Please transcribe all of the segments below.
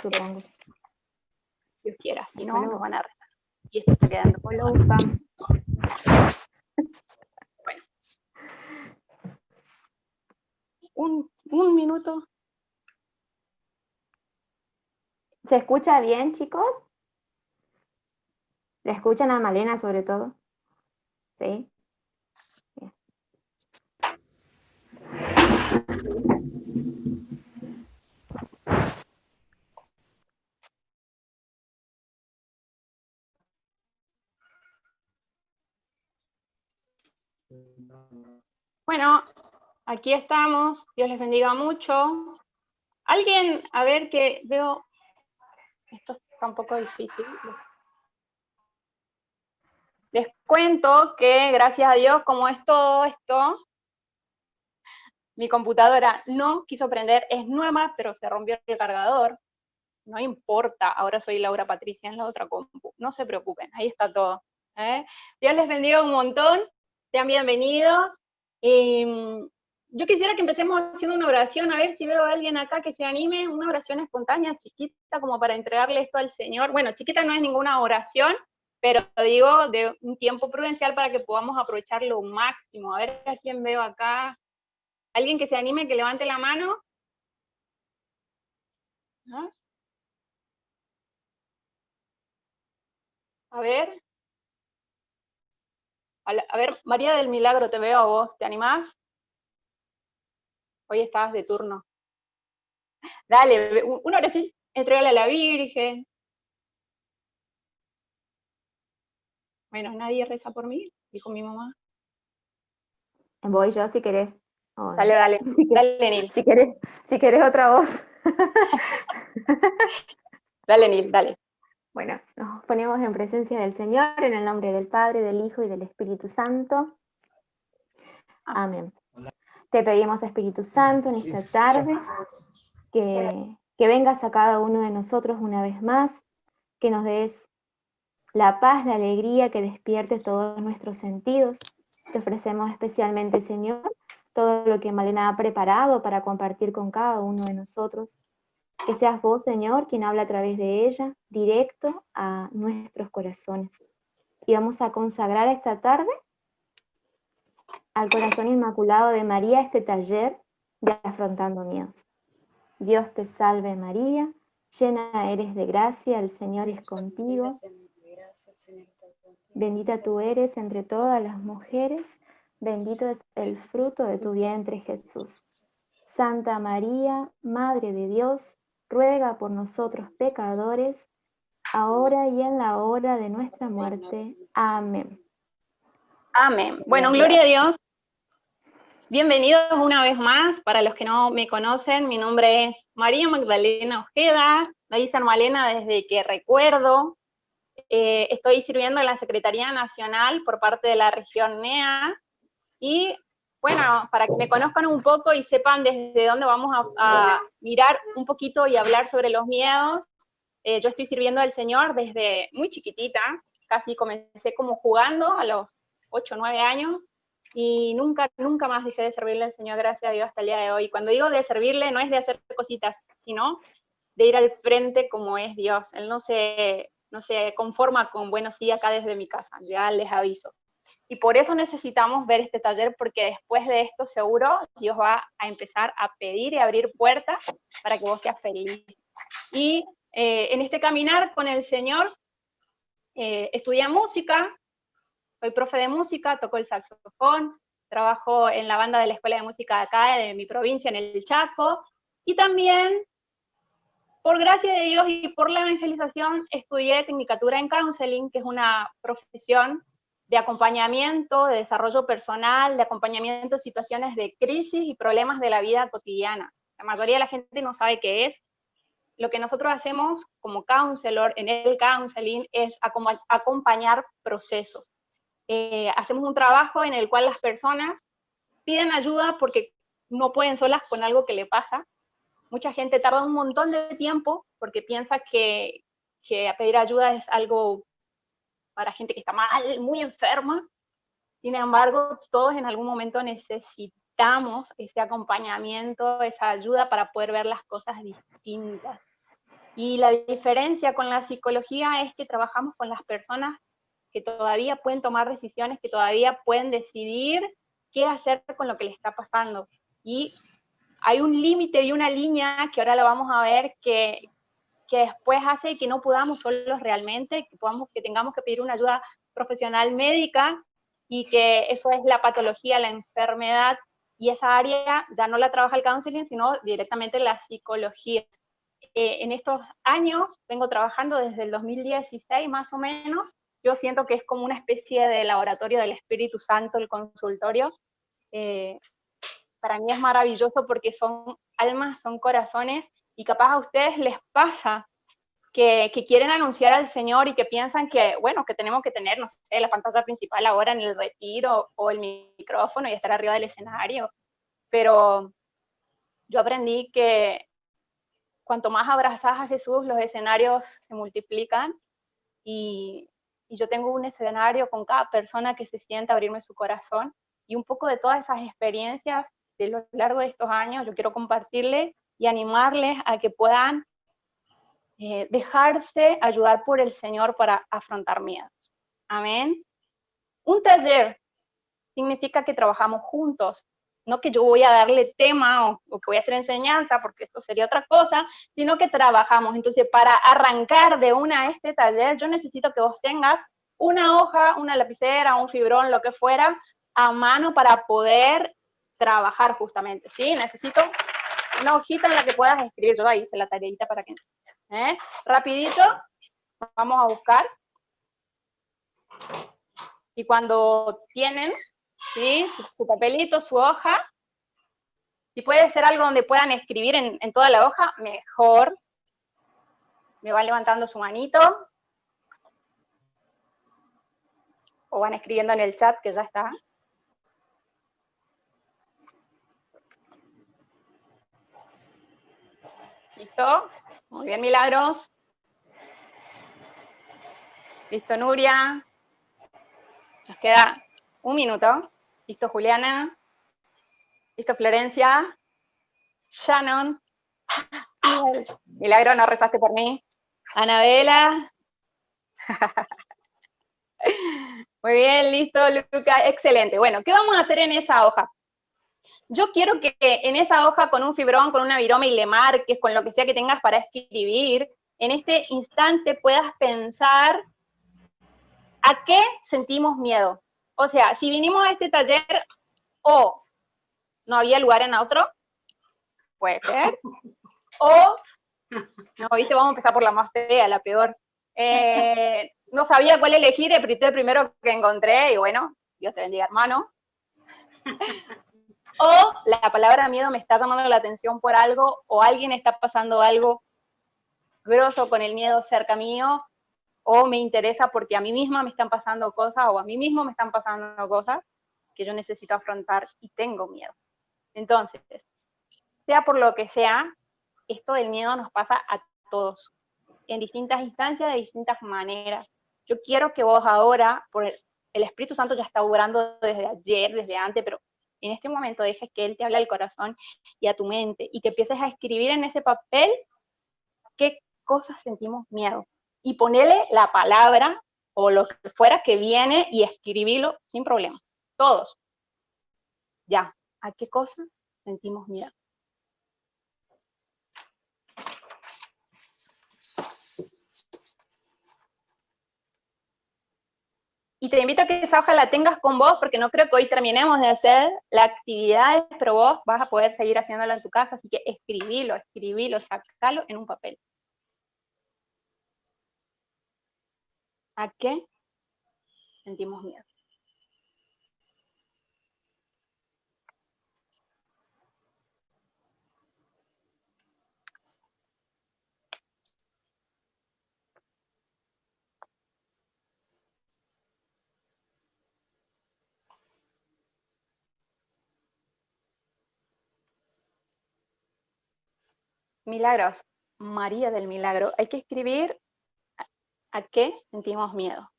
supongo. Dios quiera, si no, Bueno, nos van a arrestar. Y esto está quedando. pues lo buscamos. Bueno. Un minuto. ¿Se escucha bien, chicos? ¿La escuchan a Malena sobre todo? ¿Sí? Bien. Bueno, aquí estamos. Dios les bendiga mucho. Alguien, a ver que veo, esto está un poco difícil. Les cuento que gracias a Dios, como es todo esto, mi computadora no quiso prender, es nueva, pero se rompió el cargador. No importa, ahora soy Laura Patricia en la otra compu. No se preocupen, ahí está todo. Dios les bendiga un montón, sean bienvenidos. Yo quisiera que empecemos haciendo una oración, a ver si veo a alguien acá que se anime, una oración espontánea, chiquita, como para entregarle esto al Señor. Bueno, chiquita no es ninguna oración, pero digo de un tiempo prudencial para que podamos aprovechar lo máximo. A ver a quién veo acá. ¿Alguien que se anime, que levante la mano? ¿Ah? A ver. A ver, María del Milagro, te veo a vos. ¿Te animás? Hoy estabas de turno. Dale, una oración, entregale a la Virgen. Bueno, nadie reza por mí, dijo mi mamá. Voy yo si querés. Dale, dale, dale, Nil. Si querés otra voz. Dale, Nil, dale. Bueno, nos ponemos en presencia del Señor, en el nombre del Padre, del Hijo y del Espíritu Santo. Amén. Te pedimos, Espíritu Santo, en esta tarde, que vengas a cada uno de nosotros una vez más, que nos des la paz, la alegría, que despiertes todos nuestros sentidos. Te ofrecemos especialmente, Señor, todo lo que Malena ha preparado para compartir con cada uno de nosotros. Que seas vos, Señor, quien habla a través de ella, directo a nuestros corazones. Y vamos a consagrar esta tarde al corazón inmaculado de María este taller de Afrontando Miedos. Dios te salve María, llena eres de gracia, el Señor es contigo. Bendita tú eres entre todas las mujeres, bendito es el fruto de tu vientre Jesús. Santa María, Madre de Dios, ruega por nosotros pecadores, ahora y en la hora de nuestra muerte. Amén. Amén. Bueno, gloria a Dios. Bienvenidos una vez más. Para los que no me conocen, mi nombre es María Magdalena Ojeda. Me dicen Malena desde que recuerdo. Estoy sirviendo en la Secretaría Nacional por parte de la región NEA. Y bueno, para que me conozcan un poco y sepan desde dónde vamos a mirar un poquito y hablar sobre los miedos, yo estoy sirviendo al Señor desde muy chiquitita. Casi comencé como jugando a los 8 o 9 años. Y nunca más dejé de servirle al Señor, gracias a Dios, hasta el día de hoy. Cuando digo de servirle, no es de hacer cositas, sino de ir al frente como es Dios. Él no se conforma con, bueno, sí, acá desde mi casa, ya les aviso. Y por eso necesitamos ver este taller, porque después de esto seguro Dios va a empezar a pedir y abrir puertas para que vos seas feliz. Y en este caminar con el Señor, estudié música, soy profe de música, toco el saxofón, trabajo en la banda de la Escuela de Música de acá, de mi provincia, en el Chaco, y también, por gracia de Dios y por la evangelización, estudié Tecnicatura en Counseling, que es una profesión de acompañamiento, de desarrollo personal, de acompañamiento en situaciones de crisis y problemas de la vida cotidiana. La mayoría de la gente no sabe qué es. Lo que nosotros hacemos como counselor en el counseling es acompañar procesos. Hacemos un trabajo en el cual las personas piden ayuda porque no pueden solas con algo que le pasa. Mucha gente tarda un montón de tiempo porque piensa que a pedir ayuda es algo para gente que está mal, muy enferma. Sin embargo, todos en algún momento necesitamos ese acompañamiento, esa ayuda para poder ver las cosas distintas. Y la diferencia con la psicología es que trabajamos con las personas que todavía pueden tomar decisiones, que todavía pueden decidir qué hacer con lo que les está pasando. Y hay un límite y una línea que ahora lo vamos a ver que después hace que no podamos solos realmente, que tengamos que pedir una ayuda profesional médica y que eso es la patología, la enfermedad, y esa área ya no la trabaja el counseling, sino directamente la psicología. En estos años vengo trabajando desde el 2016 más o menos. Yo siento que es como una especie de laboratorio del Espíritu Santo el consultorio. Para mí es maravilloso porque son almas, son corazones, y capaz a ustedes les pasa que quieren anunciar al Señor y que piensan que, bueno, que tenemos que tener, no sé, la pantalla principal ahora en el retiro o el micrófono y estar arriba del escenario. Pero yo aprendí que cuanto más abrazas a Jesús, los escenarios se multiplican, y yo tengo un escenario con cada persona que se sienta a abrirme su corazón, y un poco de todas esas experiencias de lo largo de estos años yo quiero compartirles y animarles a que puedan dejarse ayudar por el Señor para afrontar miedos. Amén. Un taller significa que trabajamos juntos, no que yo voy a darle tema o que voy a hacer enseñanza, porque esto sería otra cosa, sino que trabajamos. Entonces, para arrancar de una a este taller, yo necesito que vos tengas una hoja, una lapicera, un fibrón, lo que fuera, a mano para poder trabajar justamente, ¿sí? Necesito una hojita en la que puedas escribir. Yo ahí hice la tareita para que... Rapidito, vamos a buscar. Y cuando tienen, ¿sí?, su papelito, su hoja, si puede ser algo donde puedan escribir en toda la hoja, mejor. Me van levantando su manito, o van escribiendo en el chat que ya está. ¿Listo? Muy bien, Milagros. ¿Listo, Nuria? Nos queda un minuto. ¿Listo, Juliana? ¿Listo, Florencia? Shannon. Milagro, no rezaste por mí. Anabela. Muy bien, listo, Luca. Excelente. Bueno, ¿qué vamos a hacer en esa hoja? Yo quiero que en esa hoja, con un fibrón, con una viroma, y le marques con lo que sea que tengas para escribir, en este instante puedas pensar a qué sentimos miedo. O sea, si vinimos a este taller o no había lugar en otro, puede ser, o, no, viste, vamos a empezar por la más fea, la peor. No sabía cuál elegir, apreté el primero que encontré, y bueno, Dios te bendiga, hermano. O la palabra miedo me está llamando la atención por algo, o alguien está pasando algo grosso con el miedo cerca mío, o me interesa porque a mí misma me están pasando cosas, o a mí mismo me están pasando cosas que yo necesito afrontar y tengo miedo. Entonces, sea por lo que sea, esto del miedo nos pasa a todos, en distintas instancias, de distintas maneras. Yo quiero que vos ahora, por el Espíritu Santo ya está obrando desde ayer, desde antes, pero en este momento dejes que Él te hable al corazón y a tu mente, y que empieces a escribir en ese papel qué cosas sentimos miedo, y ponele la palabra o lo que fuera que viene y escribilo sin problema. Todos. Ya. ¿A qué cosas sentimos miedo? Y te invito a que esa hoja la tengas con vos, porque no creo que hoy terminemos de hacer las actividades, pero vos vas a poder seguir haciéndolo en tu casa, así que escribilo, sacalo en un papel. ¿A qué sentimos miedo? Milagros, María del Milagro. Hay que escribir a qué sentimos miedo.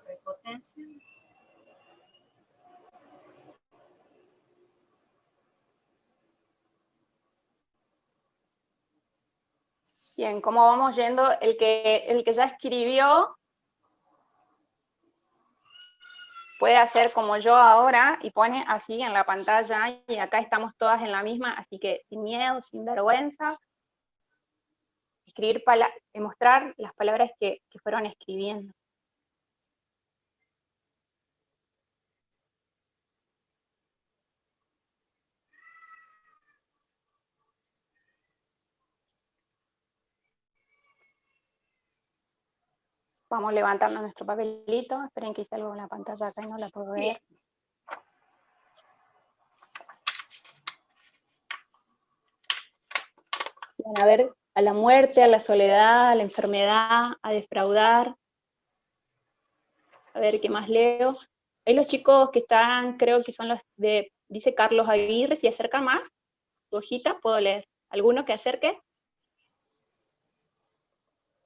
Prepotencia. Bien, ¿cómo vamos yendo? El que ya escribió puede hacer como yo ahora y pone así en la pantalla, y acá estamos todas en la misma, así que sin miedo, sin vergüenza, mostrar las palabras que fueron escribiendo. Vamos levantando nuestro papelito. Esperen que hice algo en la pantalla acá y no la puedo ver. Bien. Van a ver a la muerte, a la soledad, a la enfermedad, a defraudar. A ver qué más leo. Ahí los chicos que están, creo que son los de, dice Carlos Aguirre, si acerca más tu hojita, puedo leer. ¿Alguno que acerque?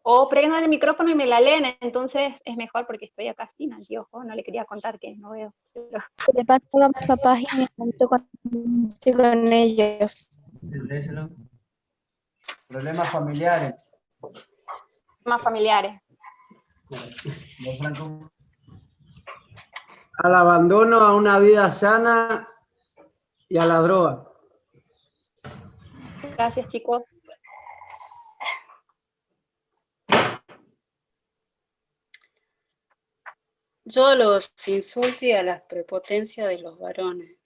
O prendan el micrófono y me la leen, entonces es mejor porque estoy acá sin anteojos, no le quería contar que no veo. Pero... Le paso a mis papás y me junto con ellos. Problemas familiares. Problemas familiares. Al abandono a una vida sana y a la droga. Gracias, chicos. Yo a los insultos y a las prepotencias de los varones.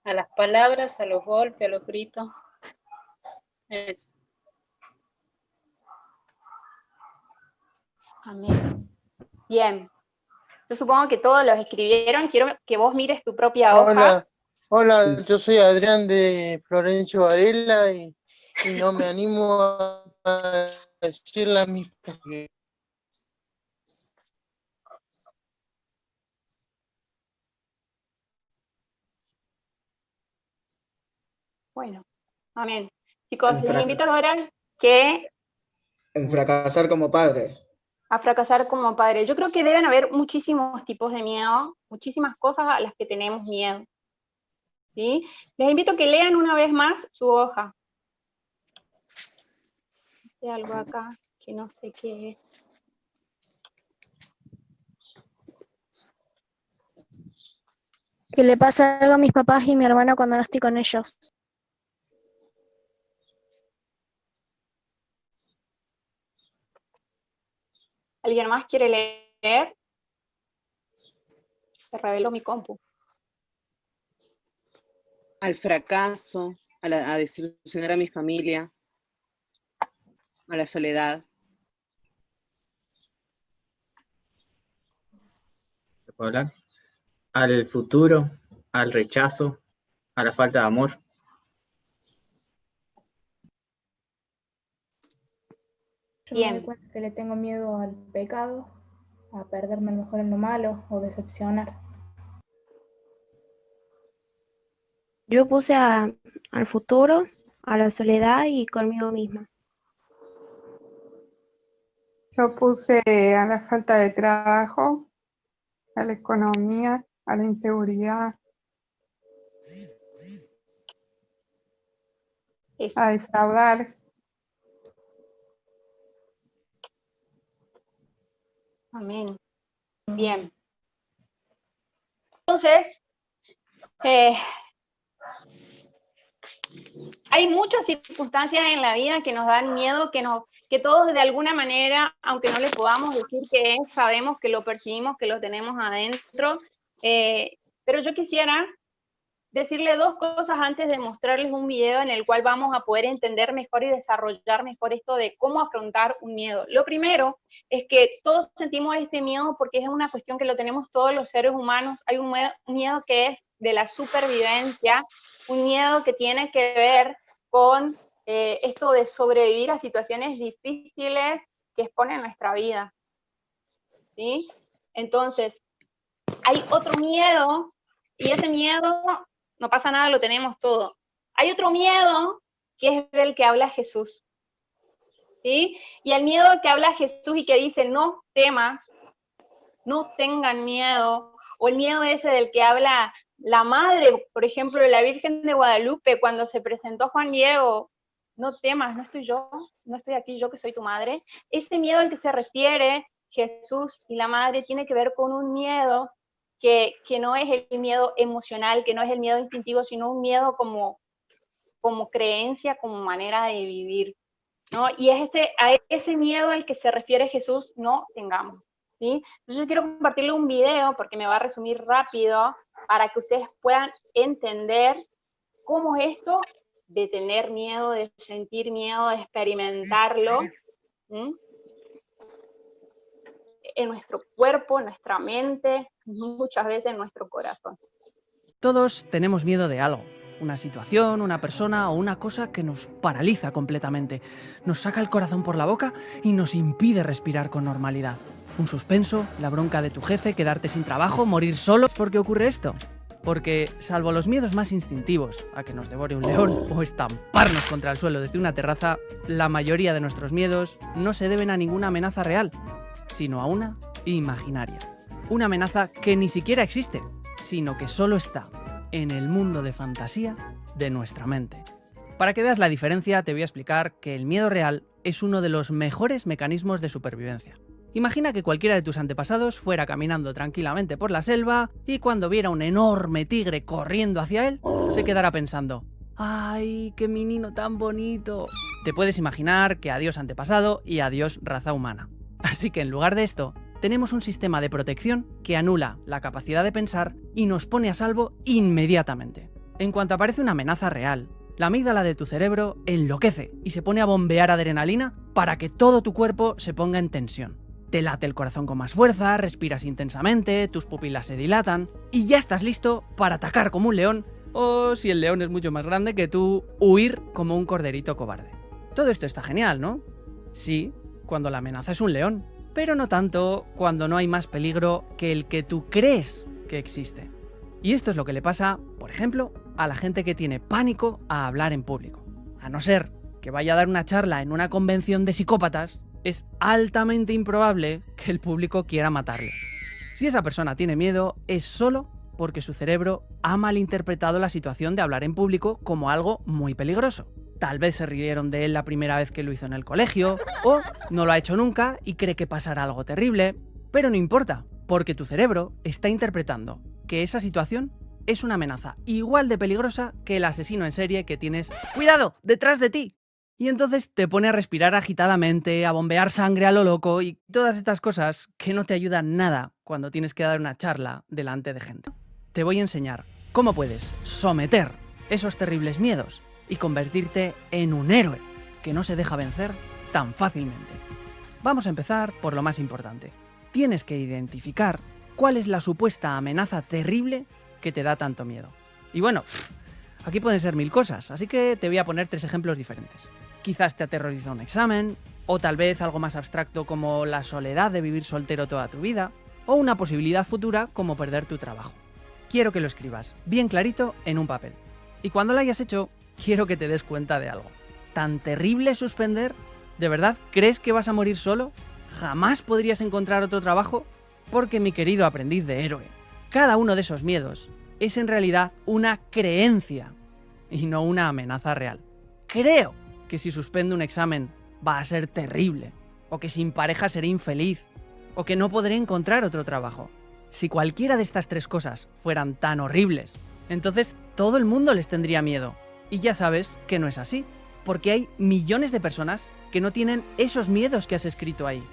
A las palabras, a los golpes, a los gritos. Eso. Amén. Bien. Yo supongo que todos los escribieron. Quiero que vos mires tu propia hoja. Hola, yo soy Adrián de Florencio Varela y no me animo a decirle a mis padres. Bueno, amén. Chicos, les invito ahora que... En fracasar como padre. A fracasar como padre. Yo creo que deben haber muchísimos tipos de miedo, muchísimas cosas a las que tenemos miedo. ¿Sí? Les invito a que lean una vez más su hoja. Hay algo acá que no sé qué es. Que le pasa algo a mis papás y mi hermano cuando no estoy con ellos. ¿Alguien más quiere leer? Se reveló mi compu. Al fracaso, a desilusionar a mi familia, a la soledad. ¿Puedo hablar? Al futuro, al rechazo, a la falta de amor. Yo me doy cuenta que le tengo miedo al pecado, a perderme a lo mejor en lo malo o decepcionar. Yo puse al futuro, a la soledad y conmigo misma. Yo puse a la falta de trabajo, a la economía, a la inseguridad, Eso. a defraudar. Amén. Bien. Entonces, hay muchas circunstancias en la vida que nos dan miedo, que todos de alguna manera, aunque no le podamos decir qué es, sabemos que lo percibimos, que lo tenemos adentro. Pero yo quisiera decirle dos cosas antes de mostrarles un video en el cual vamos a poder entender mejor y desarrollar mejor esto de cómo afrontar un miedo. Lo primero es que todos sentimos este miedo porque es una cuestión que lo tenemos todos los seres humanos. Hay un miedo que es de la supervivencia, un miedo que tiene que ver con esto de sobrevivir a situaciones difíciles que exponen nuestra vida. ¿Sí? Entonces, hay otro miedo, y ese miedo, no pasa nada, lo tenemos todo. Hay otro miedo que es del que habla Jesús. ¿Sí? Y el miedo que habla Jesús y que dice, no temas, no tengan miedo, o el miedo ese del que habla la madre, por ejemplo, de la Virgen de Guadalupe, cuando se presentó Juan Diego, no temas, no estoy yo, no estoy aquí yo que soy tu madre. Ese miedo al que se refiere Jesús y la madre tiene que ver con un miedo que no es el miedo emocional, que no es el miedo instintivo, sino un miedo como creencia, como manera de vivir, ¿no? Y es a ese miedo al que se refiere Jesús, no tengamos, ¿sí? Entonces yo quiero compartirle un video, porque me va a resumir rápido, para que ustedes puedan entender cómo es esto de tener miedo, de sentir miedo, de experimentarlo, ¿sí? En nuestro cuerpo, en nuestra mente, muchas veces en nuestro corazón. Todos tenemos miedo de algo. Una situación, una persona o una cosa que nos paraliza completamente. Nos saca el corazón por la boca y nos impide respirar con normalidad. Un suspenso, la bronca de tu jefe, quedarte sin trabajo, morir solo. ¿Por qué ocurre esto? Porque, salvo los miedos más instintivos, a que nos devore un león o estamparnos contra el suelo desde una terraza, la mayoría de nuestros miedos no se deben a ninguna amenaza real, sino a una imaginaria. Una amenaza que ni siquiera existe, sino que solo está en el mundo de fantasía de nuestra mente. Para que veas la diferencia, te voy a explicar que el miedo real es uno de los mejores mecanismos de supervivencia. Imagina que cualquiera de tus antepasados fuera caminando tranquilamente por la selva y cuando viera un enorme tigre corriendo hacia él, se quedara pensando: ¡ay, qué menino tan bonito! Te puedes imaginar que adiós antepasado y adiós raza humana. Así que en lugar de esto, tenemos un sistema de protección que anula la capacidad de pensar y nos pone a salvo inmediatamente. En cuanto aparece una amenaza real, la amígdala de tu cerebro enloquece y se pone a bombear adrenalina para que todo tu cuerpo se ponga en tensión. Te late el corazón con más fuerza, respiras intensamente, tus pupilas se dilatan y ya estás listo para atacar como un león, o si el león es mucho más grande que tú, huir como un corderito cobarde. Todo esto está genial, ¿no? Sí, cuando la amenaza es un león, pero no tanto cuando no hay más peligro que el que tú crees que existe. Y esto es lo que le pasa, por ejemplo, a la gente que tiene pánico a hablar en público. A no ser que vaya a dar una charla en una convención de psicópatas, es altamente improbable que el público quiera matarle. Si esa persona tiene miedo, es solo porque su cerebro ha malinterpretado la situación de hablar en público como algo muy peligroso. Tal vez se rieron de él la primera vez que lo hizo en el colegio, o no lo ha hecho nunca y cree que pasará algo terrible. Pero no importa, porque tu cerebro está interpretando que esa situación es una amenaza igual de peligrosa que el asesino en serie que tienes, ¡cuidado!, detrás de ti. Y entonces te pone a respirar agitadamente, a bombear sangre a lo loco y todas estas cosas que no te ayudan nada cuando tienes que dar una charla delante de gente. Te voy a enseñar cómo puedes someter esos terribles miedos y convertirte en un héroe que no se deja vencer tan fácilmente. Vamos a empezar por lo más importante. Tienes que identificar cuál es la supuesta amenaza terrible que te da tanto miedo. Y bueno, aquí pueden ser 1000 cosas, así que te voy a poner 3 ejemplos diferentes. Quizás te aterroriza un examen, o tal vez algo más abstracto como la soledad de vivir soltero toda tu vida, o una posibilidad futura como perder tu trabajo. Quiero que lo escribas bien clarito en un papel. Y cuando lo hayas hecho, quiero que te des cuenta de algo. ¿Tan terrible suspender? ¿De verdad crees que vas a morir solo? ¿Jamás podrías encontrar otro trabajo? Porque, mi querido aprendiz de héroe, cada uno de esos miedos es en realidad una creencia y no una amenaza real. Creo que si suspendo un examen va a ser terrible, o que sin pareja seré infeliz, o que no podré encontrar otro trabajo. Si cualquiera de estas 3 cosas fueran tan horribles, entonces todo el mundo les tendría miedo. Y ya sabes que no es así, porque hay millones de personas que no tienen esos miedos que has escrito ahí.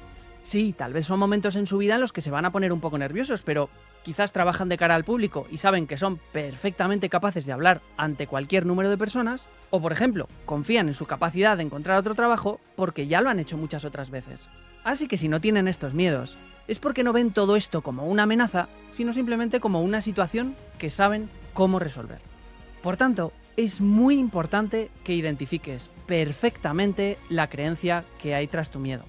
Sí, tal vez son momentos en su vida en los que se van a poner un poco nerviosos, pero quizás trabajan de cara al público y saben que son perfectamente capaces de hablar ante cualquier número de personas, o por ejemplo, confían en su capacidad de encontrar otro trabajo porque ya lo han hecho muchas otras veces. Así que si no tienen estos miedos, es porque no ven todo esto como una amenaza, sino simplemente como una situación que saben cómo resolver. Por tanto, es muy importante que identifiques perfectamente la creencia que hay tras tu miedo.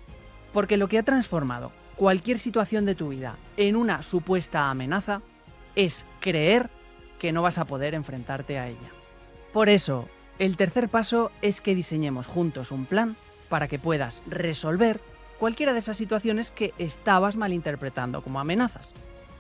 Porque lo que ha transformado cualquier situación de tu vida en una supuesta amenaza es creer que no vas a poder enfrentarte a ella. Por eso, el tercer paso es que diseñemos juntos un plan para que puedas resolver cualquiera de esas situaciones que estabas malinterpretando como amenazas.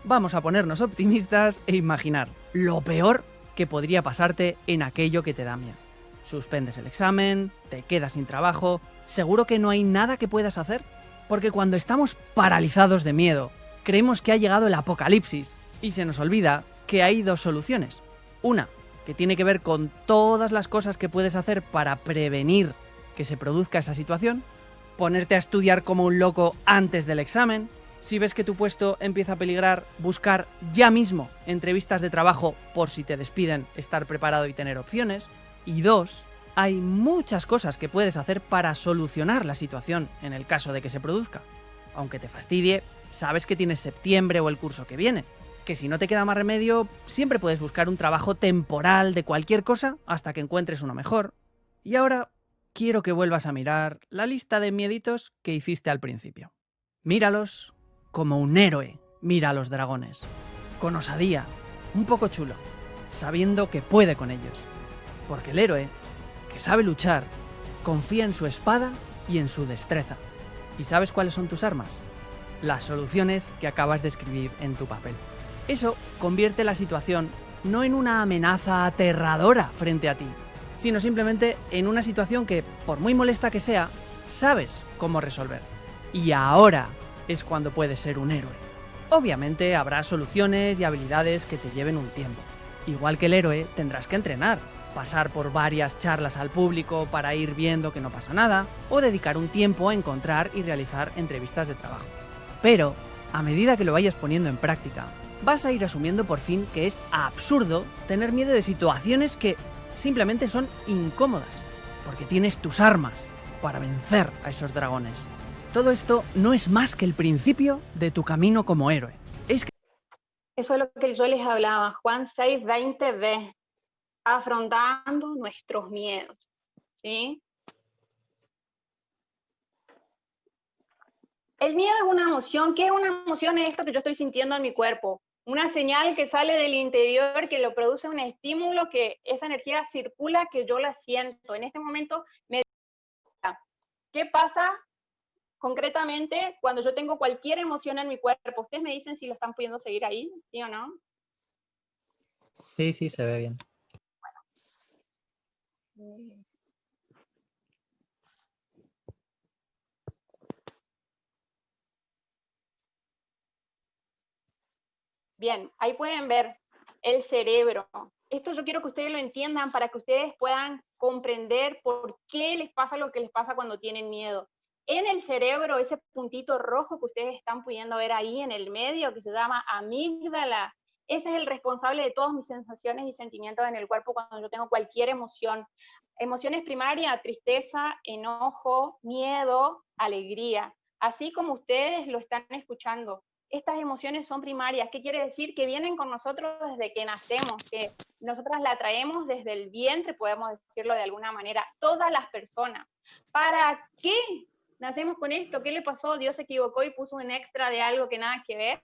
Vamos a ponernos optimistas e imaginar lo peor que podría pasarte en aquello que te da miedo. Suspendes el examen, te quedas sin trabajo, ¿seguro que no hay nada que puedas hacer? Porque cuando estamos paralizados de miedo, creemos que ha llegado el apocalipsis y se nos olvida que hay dos soluciones. Una, que tiene que ver con todas las cosas que puedes hacer para prevenir que se produzca esa situación, ponerte a estudiar como un loco antes del examen, si ves que tu puesto empieza a peligrar, buscar ya mismo entrevistas de trabajo por si te despiden, estar preparado y tener opciones. Y dos, hay muchas cosas que puedes hacer para solucionar la situación en el caso de que se produzca. Aunque te fastidie, sabes que tienes septiembre o el curso que viene, que si no te queda más remedio, siempre puedes buscar un trabajo temporal de cualquier cosa hasta que encuentres uno mejor. Y ahora quiero que vuelvas a mirar la lista de mieditos que hiciste al principio. Míralos como un héroe mira a los dragones, con osadía, un poco chulo, sabiendo que puede con ellos. Porque el héroe, que sabe luchar, confía en su espada y en su destreza. ¿Y sabes cuáles son tus armas? Las soluciones que acabas de escribir en tu papel. Eso convierte la situación no en una amenaza aterradora frente a ti, sino simplemente en una situación que, por muy molesta que sea, sabes cómo resolver. Y ahora es cuando puedes ser un héroe. Obviamente habrá soluciones y habilidades que te lleven un tiempo. Igual que el héroe, tendrás que entrenar, pasar por varias charlas al público para ir viendo que no pasa nada, o dedicar un tiempo a encontrar y realizar entrevistas de trabajo. Pero, a medida que lo vayas poniendo en práctica, vas a ir asumiendo por fin que es absurdo tener miedo de situaciones que simplemente son incómodas, porque tienes tus armas para vencer a esos dragones. Todo esto no es más que el principio de tu camino como héroe. Eso es lo que yo les hablaba, Juan 6:20b, afrontando nuestros miedos, ¿sí? El miedo es una emoción. ¿Qué es una emoción? Es esto que yo estoy sintiendo en mi cuerpo. Una señal que sale del interior, que lo produce un estímulo, que esa energía circula, que yo la siento. En este momento, ¿qué pasa concretamente cuando yo tengo cualquier emoción en mi cuerpo? Ustedes me dicen si lo están pudiendo seguir ahí, ¿sí o no? Sí, sí, se ve bien. Bueno. Bien, ahí pueden ver el cerebro. Esto yo quiero que ustedes lo entiendan para que ustedes puedan comprender por qué les pasa lo que les pasa cuando tienen miedo. En el cerebro, ese puntito rojo que ustedes están pudiendo ver ahí en el medio, que se llama amígdala, ese es el responsable de todas mis sensaciones y sentimientos en el cuerpo cuando yo tengo cualquier emoción. Emociones primarias, tristeza, enojo, miedo, alegría. Así como ustedes lo están escuchando. Estas emociones son primarias. ¿Qué quiere decir? Que vienen con nosotros desde que nacemos, que nosotras la traemos desde el vientre, podemos decirlo de alguna manera, todas las personas. ¿Para qué nacemos con esto? ¿Qué le pasó? ¿Dios se equivocó y puso un extra de algo que nada que ver?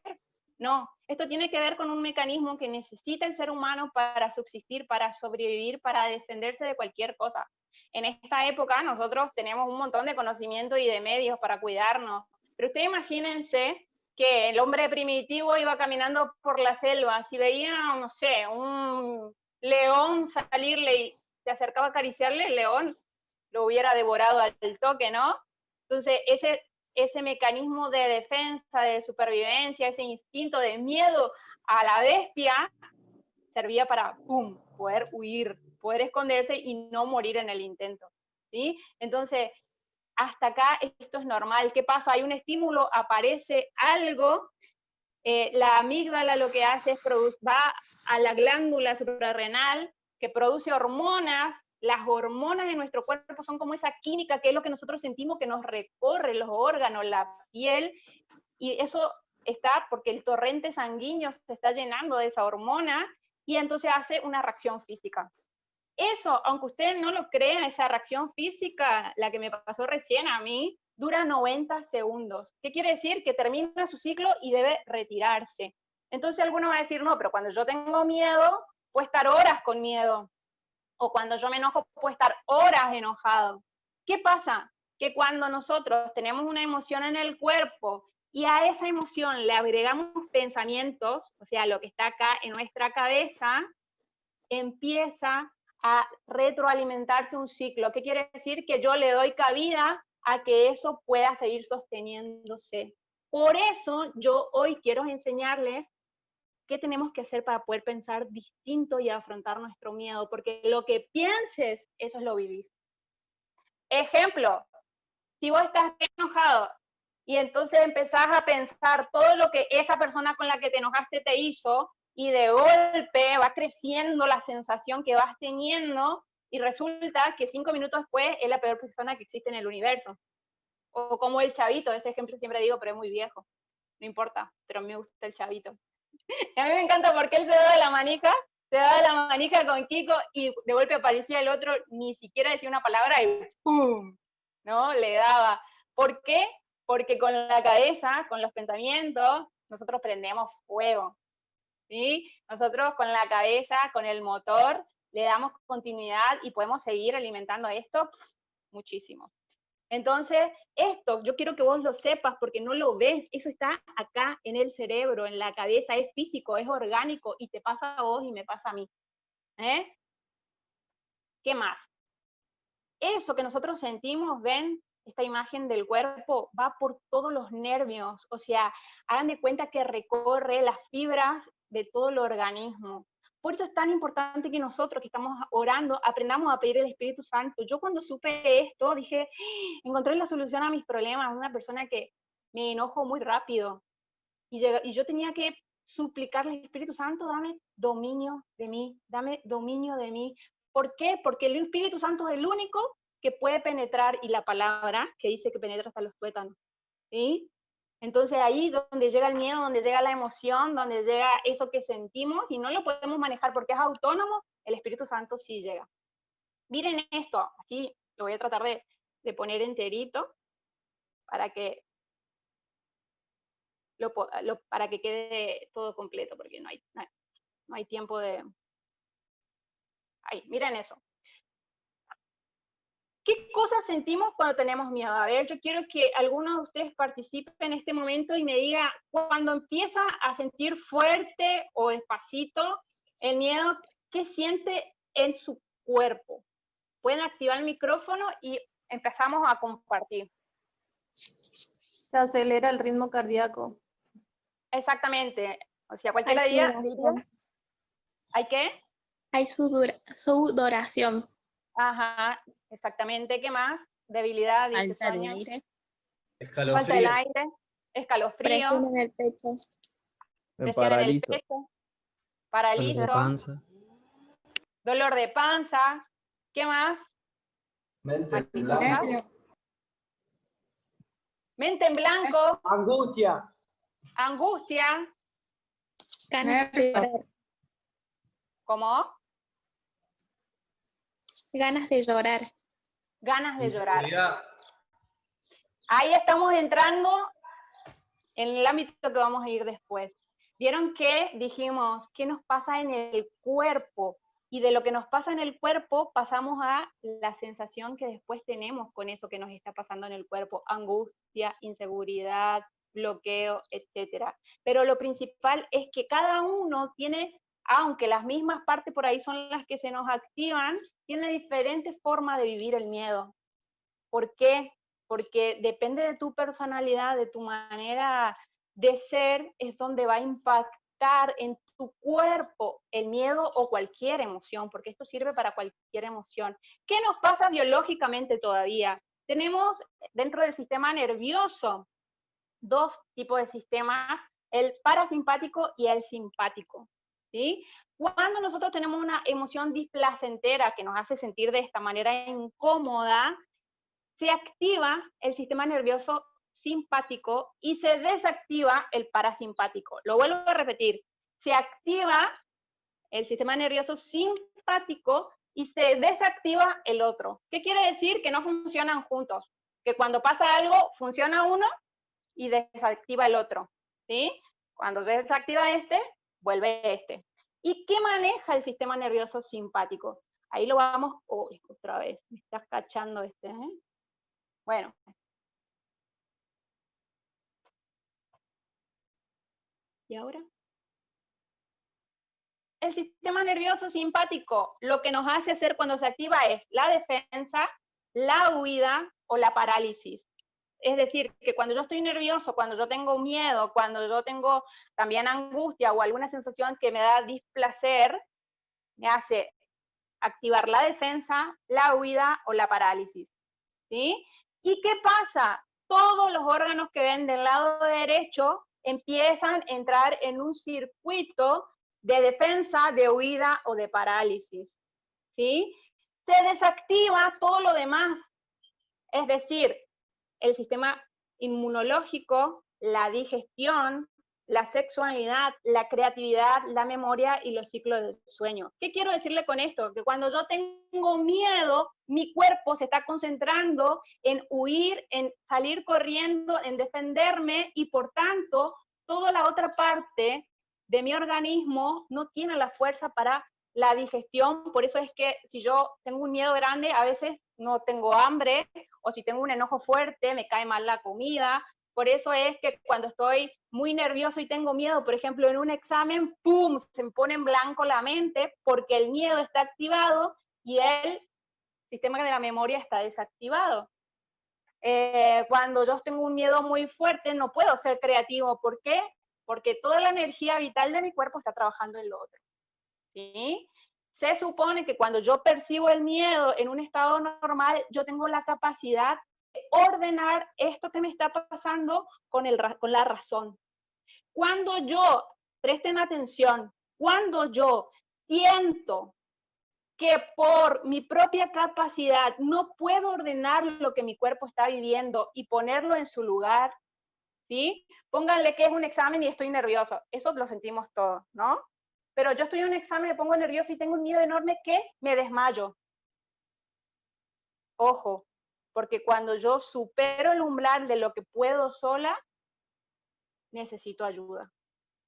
No, esto tiene que ver con un mecanismo que necesita el ser humano para subsistir, para sobrevivir, para defenderse de cualquier cosa. En esta época nosotros tenemos un montón de conocimiento y de medios para cuidarnos, pero ustedes imagínense que el hombre primitivo iba caminando por la selva, si veía, no sé, un león salirle y se acercaba a acariciarle, el león lo hubiera devorado al toque, ¿no? Entonces, ese mecanismo de defensa, de supervivencia, ese instinto de miedo a la bestia, servía para, ¡pum!, poder huir, poder esconderse y no morir en el intento, ¿sí? Entonces, hasta acá esto es normal. ¿Qué pasa? Hay un estímulo, aparece algo, la amígdala lo que hace es va a la glándula suprarrenal que produce hormonas. Las hormonas de nuestro cuerpo son como esa química que es lo que nosotros sentimos que nos recorre los órganos, la piel, y eso está porque el torrente sanguíneo se está llenando de esa hormona y entonces hace una reacción física. Eso, aunque ustedes no lo crean, esa reacción física, la que me pasó recién a mí, dura 90 segundos. ¿Qué quiere decir? Que termina su ciclo y debe retirarse. Entonces alguno va a decir, no, pero cuando yo tengo miedo, puedo estar horas con miedo. O cuando yo me enojo, puedo estar horas enojado. ¿Qué pasa? que cuando nosotros tenemos una emoción en el cuerpo y a esa emoción le agregamos pensamientos, o sea, lo que está acá en nuestra cabeza, empieza a retroalimentarse un ciclo. ¿Qué quiere decir? Que yo le doy cabida a que eso pueda seguir sosteniéndose. Por eso yo hoy quiero enseñarles qué tenemos que hacer para poder pensar distinto y afrontar nuestro miedo, porque lo que pienses, eso es lo vivís. Ejemplo, si vos estás enojado y entonces empezás a pensar todo lo que esa persona con la que te enojaste te hizo, y de golpe va creciendo la sensación que vas teniendo, y resulta que 5 minutos después es la peor persona que existe en el universo. O como el chavito, ese ejemplo siempre digo, pero es muy viejo. No importa, pero me gusta el chavito. Y a mí me encanta porque él se da de la manica con Kiko, y de golpe aparecía el otro, ni siquiera decía una palabra y ¡pum! ¿No? Le daba. ¿Por qué? Porque con la cabeza, con los pensamientos, nosotros prendemos fuego. ¿Sí? Nosotros con la cabeza, con el motor, le damos continuidad y podemos seguir alimentando esto muchísimo. Entonces, esto yo quiero que vos lo sepas porque no lo ves, eso está acá en el cerebro, en la cabeza, es físico, es orgánico, y te pasa a vos y me pasa a mí. ¿Qué más? Eso que nosotros sentimos, ven, esta imagen del cuerpo va por todos los nervios, o sea, hagan de cuenta que recorre las fibras de todo el organismo. Por eso es tan importante que nosotros que estamos orando aprendamos a pedir el Espíritu Santo. Yo cuando supe esto dije, encontré la solución a mis problemas, una persona que me enojo muy rápido, y yo tenía que suplicarle al Espíritu Santo, dame dominio de mí, dame dominio de mí. ¿Por qué? Porque el Espíritu Santo es el único que puede penetrar, y la palabra que dice que penetra hasta los tuétanos, ¿sí? Entonces ahí donde llega el miedo, donde llega la emoción, donde llega eso que sentimos y no lo podemos manejar porque es autónomo, el Espíritu Santo sí llega. Miren esto, así lo voy a tratar de poner enterito para que para que quede todo completo, porque no hay tiempo de... Ahí, miren eso. ¿Qué cosas sentimos cuando tenemos miedo? A ver, yo quiero que algunos de ustedes participen en este momento y me diga, cuando empieza a sentir fuerte o despacito el miedo, ¿qué siente en su cuerpo? Pueden activar el micrófono y empezamos a compartir. Se acelera el ritmo cardíaco. Exactamente. O sea, cualquiera diría... ¿Hay qué? Hay sudoración. Ajá, exactamente. ¿Qué más? Debilidad, dice Sonia. Aire. Falta el aire, escalofrío. Presión en el pecho. Presión en el pecho. Paralizo. Dolor de panza. Dolor de panza. ¿Qué más? Mente en blanco. Mente en blanco. Angustia. Angustia. Ganas de llorar. ¿Cómo? Ganas de llorar. Ganas de llorar. Ahí estamos entrando en el ámbito que vamos a ir después. Vieron que dijimos qué nos pasa en el cuerpo, y de lo que nos pasa en el cuerpo pasamos a la sensación que después tenemos con eso que nos está pasando en el cuerpo: angustia, inseguridad, bloqueo, etcétera. Pero lo principal es que cada uno tiene, aunque las mismas partes por ahí son las que se nos activan, tiene diferentes formas de vivir el miedo. ¿Por qué? Porque depende de tu personalidad, de tu manera de ser, es donde va a impactar en tu cuerpo el miedo o cualquier emoción, porque esto sirve para cualquier emoción. ¿Qué nos pasa biológicamente todavía? Tenemos dentro del sistema nervioso dos tipos de sistemas, el parasimpático y el simpático, ¿sí? Cuando nosotros tenemos una emoción displacentera que nos hace sentir de esta manera incómoda, se activa el sistema nervioso simpático y se desactiva el parasimpático. Lo vuelvo a repetir, se activa el sistema nervioso simpático y se desactiva el otro. ¿Qué quiere decir? Que no funcionan juntos, que cuando pasa algo funciona uno y desactiva el otro, ¿sí? Cuando se desactiva este, vuelve este. ¿Y qué maneja el sistema nervioso simpático? Ahí lo vamos, otra vez, me estás cachando este, Bueno. ¿Y ahora? El sistema nervioso simpático, lo que nos hace hacer cuando se activa es la defensa, la huida o la parálisis. Es decir, que cuando yo estoy nervioso, cuando yo tengo miedo, cuando yo tengo también angustia o alguna sensación que me da displacer, me hace activar la defensa, la huida o la parálisis. ¿Sí? ¿Y qué pasa? Todos los órganos que ven del lado derecho empiezan a entrar en un circuito de defensa, de huida o de parálisis. ¿Sí? Se desactiva todo lo demás. Es decir, el sistema inmunológico, la digestión, la sexualidad, la creatividad, la memoria y los ciclos del sueño. ¿Qué quiero decirle con esto? Que cuando yo tengo miedo, mi cuerpo se está concentrando en huir, en salir corriendo, en defenderme y por tanto, toda la otra parte de mi organismo no tiene la fuerza para la digestión. Por eso es que si yo tengo un miedo grande, a veces no tengo hambre, o si tengo un enojo fuerte, me cae mal la comida. Por eso es que cuando estoy muy nervioso y tengo miedo, por ejemplo, en un examen, ¡pum!, se me pone en blanco la mente porque el miedo está activado y el sistema de la memoria está desactivado. Cuando yo tengo un miedo muy fuerte, no puedo ser creativo. ¿Por qué? Porque toda la energía vital de mi cuerpo está trabajando en lo otro. ¿Sí? Se supone que cuando yo percibo el miedo en un estado normal, yo tengo la capacidad de ordenar esto que me está pasando con la razón. Cuando yo, presten atención, cuando yo siento que por mi propia capacidad no puedo ordenar lo que mi cuerpo está viviendo y ponerlo en su lugar, ¿sí? Pónganle que es un examen y estoy nervioso. Eso lo sentimos todos, ¿no? Pero yo estoy en un examen, me pongo nervioso y tengo un miedo enorme que me desmayo. Ojo, porque cuando yo supero el umbral de lo que puedo sola, necesito ayuda.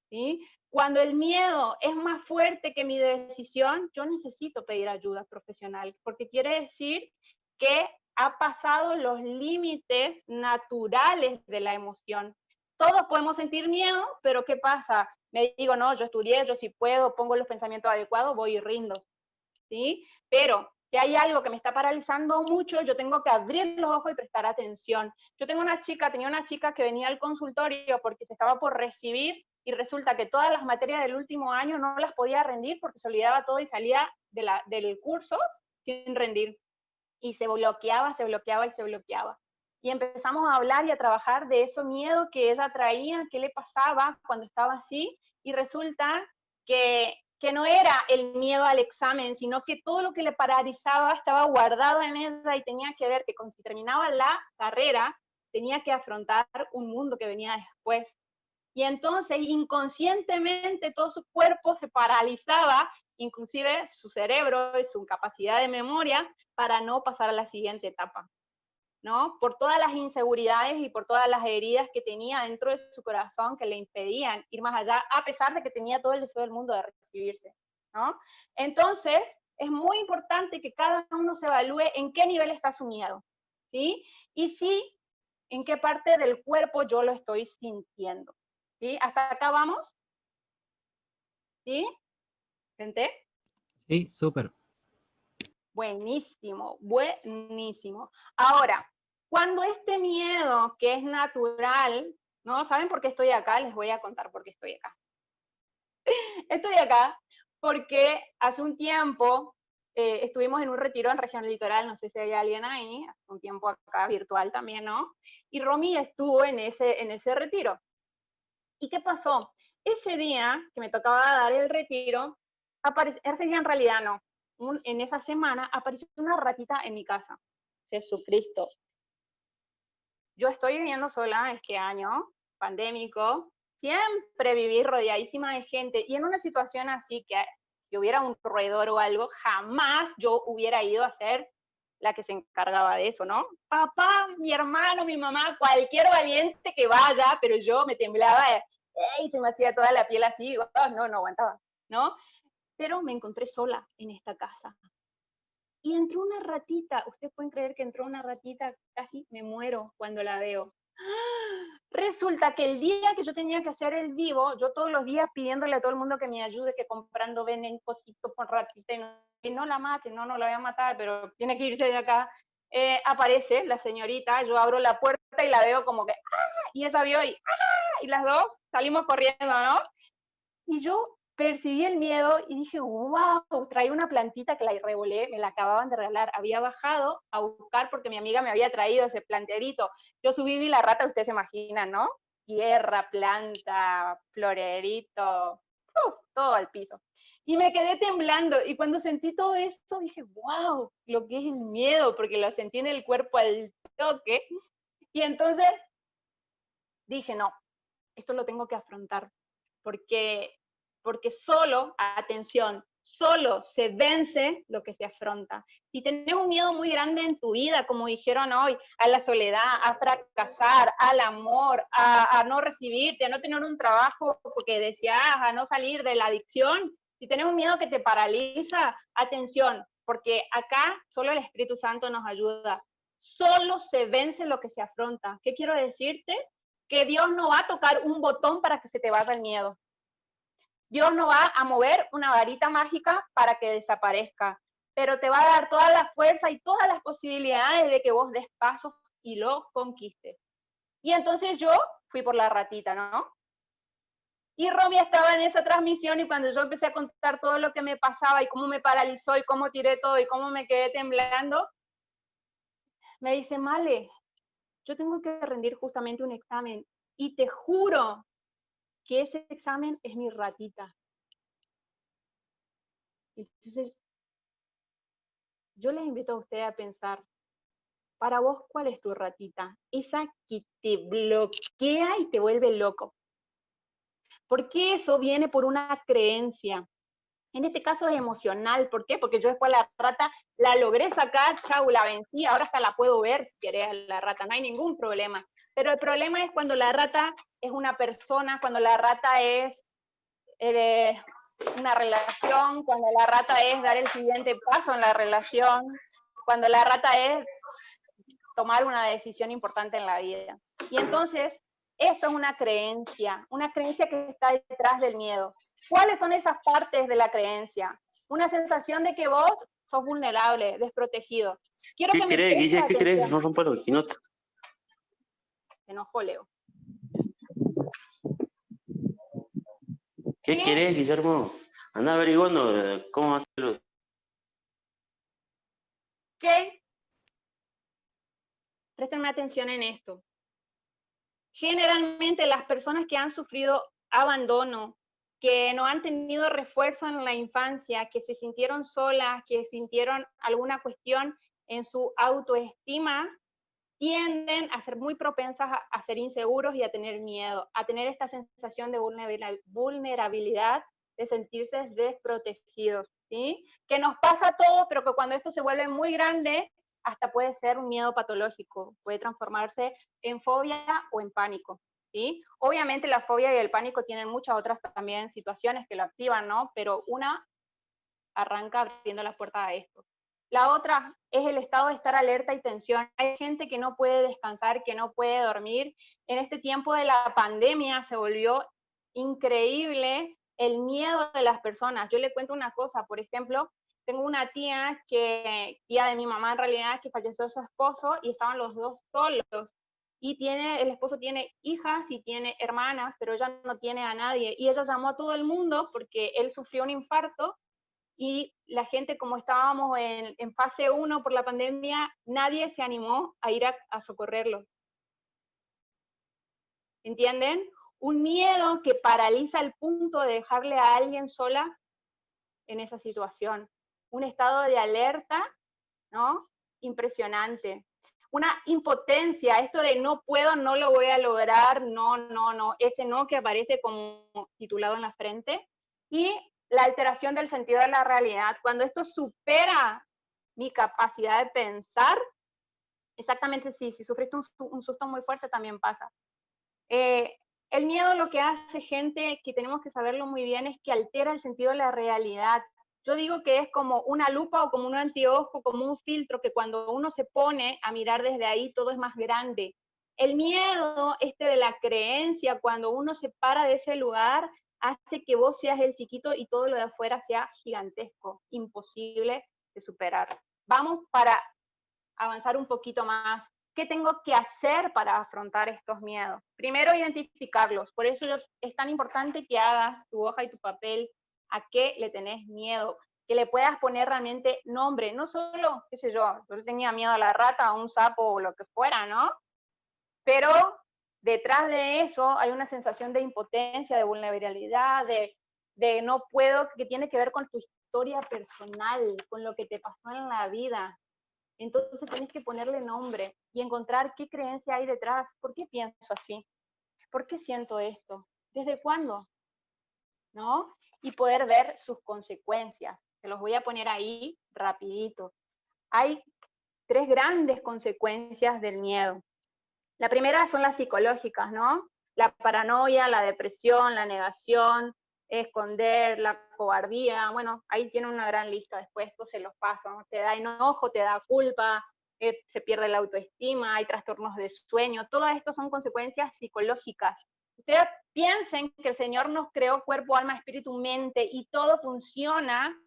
¿Sí? Cuando el miedo es más fuerte que mi decisión, yo necesito pedir ayuda profesional, porque quiere decir que ha pasado los límites naturales de la emoción. Todos podemos sentir miedo, pero ¿qué pasa? Me digo, no, yo estudié, yo sí puedo, pongo los pensamientos adecuados, voy y rindo. ¿Sí? Pero si hay algo que me está paralizando mucho, yo tengo que abrir los ojos y prestar atención. Yo tenía una chica que venía al consultorio porque se estaba por recibir y resulta que todas las materias del último año no las podía rendir porque se olvidaba todo y salía del curso sin rendir. Y se bloqueaba y se bloqueaba. Y empezamos a hablar y a trabajar de ese miedo que ella traía, qué le pasaba cuando estaba así, y resulta que no era el miedo al examen, sino que todo lo que le paralizaba estaba guardado en ella y tenía que ver que cuando se terminaba la carrera, tenía que afrontar un mundo que venía después. Y entonces, inconscientemente, todo su cuerpo se paralizaba, inclusive su cerebro y su capacidad de memoria, para no pasar a la siguiente etapa, ¿no? Por todas las inseguridades y por todas las heridas que tenía dentro de su corazón que le impedían ir más allá, a pesar de que tenía todo el deseo del mundo de recibirse, ¿no? Entonces, es muy importante que cada uno se evalúe en qué nivel está su miedo, ¿sí? Y sí, en qué parte del cuerpo yo lo estoy sintiendo, ¿sí? ¿Hasta acá vamos? ¿Sí? ¿Gente? Sí, súper. Buenísimo, buenísimo. Ahora, cuando este miedo que es natural, ¿no? ¿Saben por qué estoy acá? Les voy a contar por qué estoy acá. Estoy acá porque hace un tiempo estuvimos en un retiro en Región Litoral, no sé si hay alguien ahí, hace un tiempo acá virtual también, ¿no? Y Romy estuvo en ese retiro. ¿Y qué pasó? Ese día que me tocaba dar el retiro, ese día en realidad no, en esa semana apareció una ratita en mi casa. Jesucristo. Yo estoy viviendo sola este año, pandémico, siempre viví rodeadísima de gente, y en una situación así que hubiera un roedor o algo, jamás yo hubiera ido a ser la que se encargaba de eso, ¿no? Papá, mi hermano, mi mamá, cualquier valiente que vaya, pero yo me temblaba, y se me hacía toda la piel así, no aguantaba, ¿no? Pero me encontré sola en esta casa. y entró una ratita. Ustedes pueden creer que entró una ratita, casi me muero cuando la veo. Resulta que el día que yo tenía que hacer el vivo, yo todos los días pidiéndole a todo el mundo que me ayude, que comprando venden cositos por ratita, y no la mate, no la voy a matar, pero tiene que irse de acá. Aparece la señorita, yo abro la puerta y la veo como que, ¡ah! Y ella vio y las dos salimos corriendo, ¿no? Y yo percibí el miedo y dije, wow, traía una plantita que la revolé, me la acababan de regalar, había bajado a buscar porque mi amiga me había traído ese planterito. Yo subí, vi la rata, ustedes se imaginan, ¿no? Tierra, planta, florerito, todo al piso. Y me quedé temblando, y cuando sentí todo esto dije, wow, lo que es el miedo, porque lo sentí en el cuerpo al toque, y entonces dije, no, esto lo tengo que afrontar, porque solo, atención, solo se vence lo que se afronta. Si tenés un miedo muy grande en tu vida, como dijeron hoy, a la soledad, a fracasar, al amor, a no recibirte, a no tener un trabajo que deseas, a no salir de la adicción, si tenés un miedo que te paraliza, atención, porque acá solo el Espíritu Santo nos ayuda. Solo se vence lo que se afronta. ¿Qué quiero decirte? Que Dios no va a tocar un botón para que se te vaya el miedo. Dios no va a mover una varita mágica para que desaparezca, pero te va a dar toda la fuerza y todas las posibilidades de que vos des pasos y lo conquistes. Y entonces yo fui por la ratita, ¿no? Y Romy estaba en esa transmisión y cuando yo empecé a contar todo lo que me pasaba y cómo me paralizó y cómo tiré todo y cómo me quedé temblando, me dice, Male, yo tengo que rendir justamente un examen y te juro que ese examen es mi ratita. Entonces, yo les invito a ustedes a pensar, para vos, ¿cuál es tu ratita? Esa que te bloquea y te vuelve loco. Porque eso viene por una creencia. En este caso es emocional. ¿Por qué? Porque yo después la rata la logré sacar, chau, la vencí, ahora hasta la puedo ver si querés a la rata, no hay ningún problema. Pero el problema es cuando la rata es una persona, cuando la rata es una relación, cuando la rata es dar el siguiente paso en la relación, cuando la rata es tomar una decisión importante en la vida. Y entonces, eso es una creencia que está detrás del miedo. ¿Cuáles son esas partes de la creencia? Una sensación de que vos sos vulnerable, desprotegido. Quiero ¿Qué que me querés, prestes Guille? ¿Qué querés? atención. No rompa los quinotes. Se enojó Leo. ¿Qué querés, Guillermo? Anda averiguando cómo hacerlo. ¿Ok? Préstenme atención en esto. Generalmente las personas que han sufrido abandono, que no han tenido refuerzo en la infancia, que se sintieron solas, que sintieron alguna cuestión en su autoestima, tienden a ser muy propensas a ser inseguros y a tener miedo, a tener esta sensación de vulnerabilidad, de sentirse desprotegidos, ¿sí? Que nos pasa a todos, pero que cuando esto se vuelve muy grande, hasta puede ser un miedo patológico, puede transformarse en fobia o en pánico, ¿sí? Obviamente la fobia y el pánico tienen muchas otras también situaciones que lo activan, ¿no? Pero una arranca abriendo las puertas a esto. La otra es el estado de estar alerta y tensión. Hay gente que no puede descansar, que no puede dormir. En este tiempo de la pandemia se volvió increíble el miedo de las personas. Yo le cuento una cosa, por ejemplo, tengo una tía tía de mi mamá en realidad, que falleció su esposo y estaban los dos solos. Y el esposo tiene hijas y tiene hermanas, pero ella no tiene a nadie. Y ella llamó a todo el mundo porque él sufrió un infarto y la gente, como estábamos en fase 1 por la pandemia, nadie se animó a ir a socorrerlo. ¿Entienden? Un miedo que paraliza al punto de dejarle a alguien sola en esa situación. Un estado de alerta, ¿no? Impresionante. Una impotencia, esto de no puedo, no lo voy a lograr, no, ese no que aparece como titulado en la frente. Y la alteración del sentido de la realidad. Cuando esto supera mi capacidad de pensar, exactamente sí, si sufriste un susto muy fuerte también pasa. El miedo lo que hace, gente, que tenemos que saberlo muy bien, es que altera el sentido de la realidad. Yo digo que es como una lupa o como un anteojo, como un filtro, que cuando uno se pone a mirar desde ahí, todo es más grande. El miedo, de la creencia, cuando uno se para de ese lugar, hace que vos seas el chiquito y todo lo de afuera sea gigantesco, imposible de superar. Vamos para avanzar un poquito más. ¿Qué tengo que hacer para afrontar estos miedos? Primero, identificarlos. Por eso es tan importante que hagas tu hoja y tu papel a qué le tenés miedo, que le puedas poner realmente nombre, no solo, qué sé yo tenía miedo a la rata, a un sapo o lo que fuera, ¿no? Pero detrás de eso hay una sensación de impotencia, de vulnerabilidad, de no puedo, que tiene que ver con tu historia personal, con lo que te pasó en la vida. Entonces tenés que ponerle nombre y encontrar qué creencia hay detrás. ¿Por qué pienso así? ¿Por qué siento esto? ¿Desde cuándo? ¿No? Y poder ver sus consecuencias. Se los voy a poner ahí rapidito. Hay 3 grandes consecuencias del miedo. La primera son las psicológicas, ¿no? La paranoia, la depresión, la negación, esconder, la cobardía. Bueno, ahí tiene una gran lista, después esto se los paso, ¿no? Te da enojo, te da culpa, se pierde la autoestima, hay trastornos de sueño. Todo esto son consecuencias psicológicas. Ustedes piensen que el Señor nos creó cuerpo, alma, espíritu, mente, y todo funciona.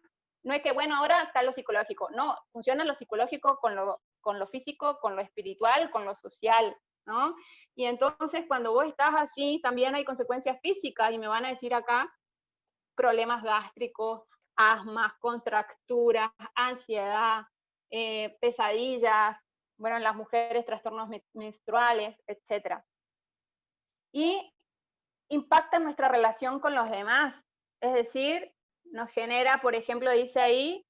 No es que, bueno, ahora está lo psicológico. No, funciona lo psicológico con lo físico, con lo espiritual, con lo social, ¿no? Y entonces cuando vos estás así, también hay consecuencias físicas, y me van a decir acá, problemas gástricos, asmas, contracturas, ansiedad, pesadillas, bueno, en las mujeres trastornos menstruales, etc. Y impacta nuestra relación con los demás, es decir, nos genera, por ejemplo, dice ahí,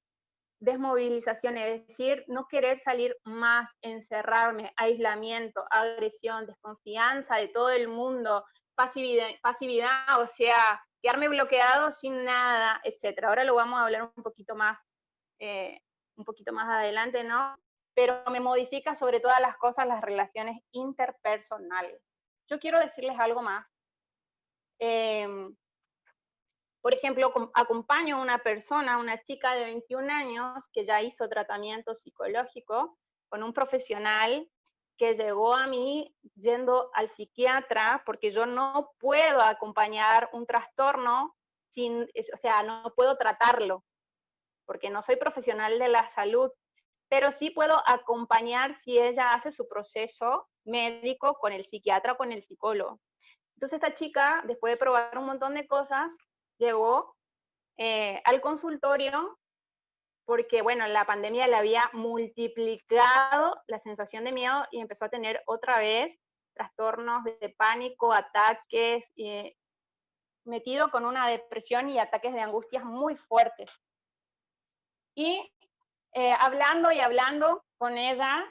desmovilización, es decir, no querer salir más, encerrarme, aislamiento, agresión, desconfianza de todo el mundo, pasividad, o sea, quedarme bloqueado sin nada, etc. Ahora lo vamos a hablar un poquito más adelante, ¿no? Pero me modifica sobre todas las cosas las relaciones interpersonales. Yo quiero decirles algo más. Por ejemplo, acompaño a una persona, una chica de 21 años, que ya hizo tratamiento psicológico con un profesional que llegó a mí yendo al psiquiatra, porque yo no puedo acompañar un trastorno no puedo tratarlo, porque no soy profesional de la salud, pero sí puedo acompañar si ella hace su proceso médico con el psiquiatra o con el psicólogo. Entonces esta chica, después de probar un montón de cosas, llegó al consultorio porque, bueno, la pandemia le había multiplicado la sensación de miedo y empezó a tener otra vez trastornos de pánico, ataques, metido con una depresión y ataques de angustias muy fuertes. Y hablando con ella,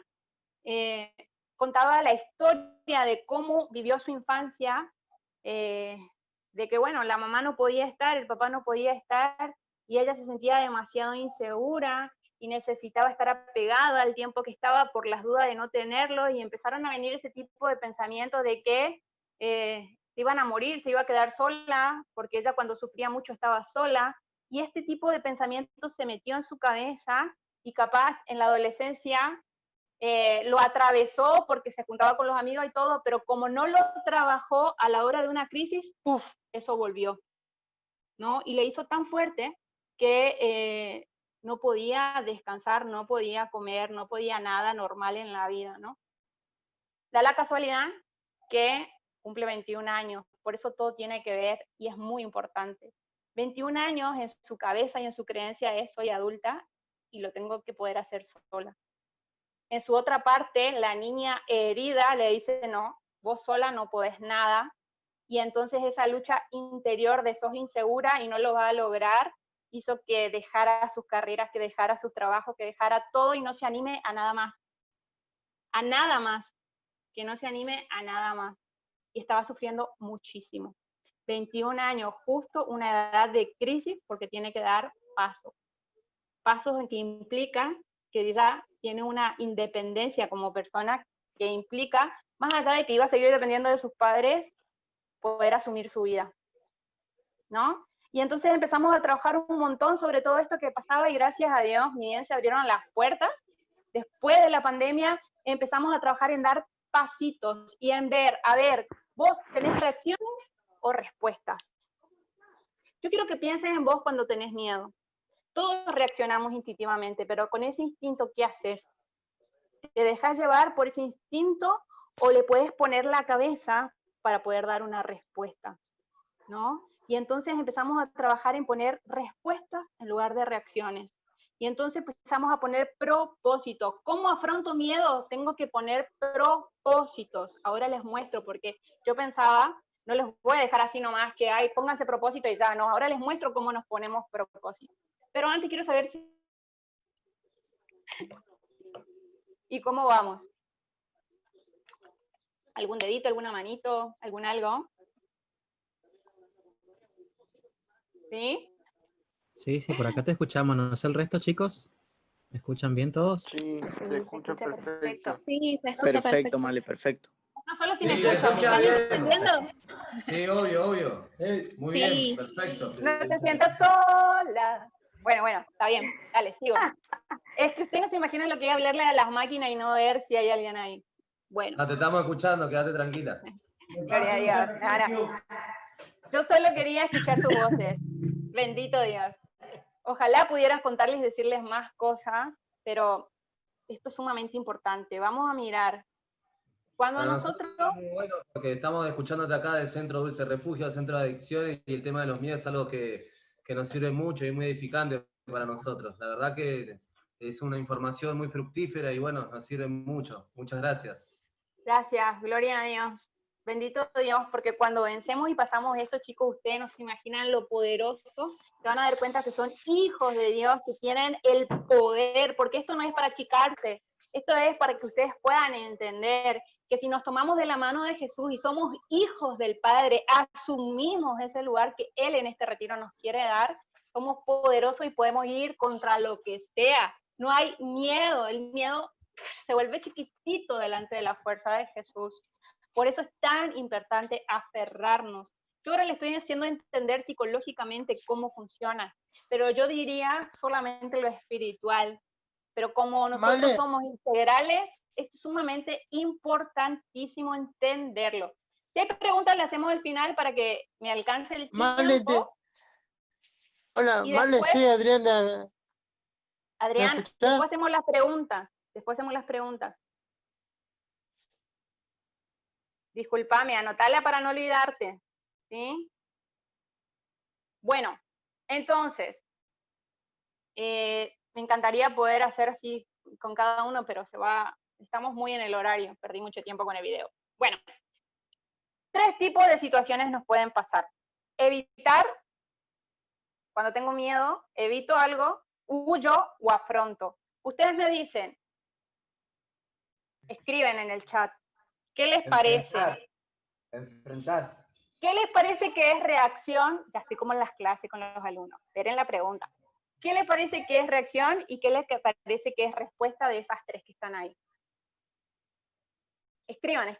contaba la historia de cómo vivió su infancia, de que, bueno, la mamá no podía estar, el papá no podía estar, y ella se sentía demasiado insegura y necesitaba estar apegada al tiempo que estaba por las dudas de no tenerlo, y empezaron a venir ese tipo de pensamientos de que se iban a morir, se iba a quedar sola, porque ella cuando sufría mucho estaba sola, y este tipo de pensamientos se metió en su cabeza, y capaz en la adolescencia lo atravesó porque se juntaba con los amigos y todo, pero como no lo trabajó a la hora de una crisis, ¡puf!, eso volvió, ¿no? Y le hizo tan fuerte que no podía descansar, no podía comer, no podía nada normal en la vida, ¿no? Da la casualidad que cumple 21 años, por eso todo tiene que ver y es muy importante. 21 años en su cabeza y en su creencia es: soy adulta y lo tengo que poder hacer sola. En su otra parte, la niña herida le dice: no, vos sola no podés nada, y entonces esa lucha interior de sos insegura y no lo va a lograr, hizo que dejara sus carreras, que dejara sus trabajos, que dejara todo y no se anime a nada más. A nada más. Que no se anime a nada más. Y estaba sufriendo muchísimo. 21 años, justo una edad de crisis, porque tiene que dar pasos. Pasos que implican que ella tiene una independencia como persona, que implica, más allá de que iba a seguir dependiendo de sus padres, poder asumir su vida, ¿no? Y entonces empezamos a trabajar un montón sobre todo esto que pasaba y gracias a Dios, ni bien se abrieron las puertas. Después de la pandemia empezamos a trabajar en dar pasitos y en ver, a ver, vos tenés reacciones o respuestas. Yo quiero que pienses en vos cuando tenés miedo. Todos reaccionamos instintivamente, pero con ese instinto, ¿qué haces? ¿Te dejas llevar por ese instinto o le puedes poner la cabeza para poder dar una respuesta? ¿No? Y entonces empezamos a trabajar en poner respuestas en lugar de reacciones. Y entonces empezamos a poner propósitos. ¿Cómo afronto miedo? Tengo que poner propósitos. Ahora les muestro, porque yo pensaba, no les voy a dejar así nomás que, ay, pónganse propósito y ya, no. Ahora les muestro cómo nos ponemos propósitos. Pero antes quiero saber si... ¿Y cómo vamos? ¿Algún dedito, alguna manito, algún algo? ¿Sí? Sí, sí, por acá te escuchamos. No sé el resto, chicos. ¿Me escuchan bien todos? Sí, se escucha perfecto. Sí, se escucha perfecto. Male, perfecto. No solo si Sí, me se escuchan, ¿me escucha están bien. entendiendo? Sí, obvio. Muy Sí. bien, perfecto. No te sientas sola. Bueno, está bien, dale, sigo. Es que ustedes no se imaginan lo que es hablarle a las máquinas y no ver si hay alguien ahí. Bueno. No, te estamos escuchando, quédate tranquila. Gloria a Dios. Ahora, yo solo quería escuchar sus voces. Bendito Dios. Ojalá pudieras contarles y decirles más cosas, pero esto es sumamente importante. Vamos a mirar. Cuando Para nosotros... está muy bueno porque estamos escuchándote acá del Centro Dulce Refugio, Centro de Adicciones, y el tema de los miedos es algo que nos sirve mucho y es muy edificante para nosotros. La verdad que es una información muy fructífera y bueno, nos sirve mucho. Muchas gracias. Gracias, gloria a Dios. Bendito Dios, porque cuando vencemos y pasamos esto, chicos, ustedes no se imaginan lo poderoso, se van a dar cuenta que son hijos de Dios, que tienen el poder, porque esto no es para achicarse, esto es para que ustedes puedan entender que si nos tomamos de la mano de Jesús y somos hijos del Padre, asumimos ese lugar que Él en este retiro nos quiere dar, somos poderosos y podemos ir contra lo que sea. No hay miedo, el miedo se vuelve chiquitito delante de la fuerza de Jesús. Por eso es tan importante aferrarnos. Yo ahora le estoy haciendo entender psicológicamente cómo funciona, pero yo diría solamente lo espiritual. Pero como nosotros somos integrales, es sumamente importantísimo entenderlo. Si hay preguntas, le hacemos al final para que me alcance el tiempo. Hola, Y Male, después, sí, Adrián de... Adrián, después hacemos las preguntas. Disculpame, anotala para no olvidarte, ¿sí? Bueno, entonces, me encantaría poder hacer así con cada uno, pero estamos muy en el horario, perdí mucho tiempo con el video. Bueno, 3 tipos de situaciones nos pueden pasar. Evitar, cuando tengo miedo, evito algo, huyo o afronto. Ustedes me dicen, escriben en el chat, ¿qué les parece? Enfrentar. ¿Qué les parece que es reacción? Ya estoy como en las clases con los alumnos. Esperen la pregunta. ¿Qué les parece que es reacción y qué les parece que es respuesta de esas 3 que están ahí? Escriban.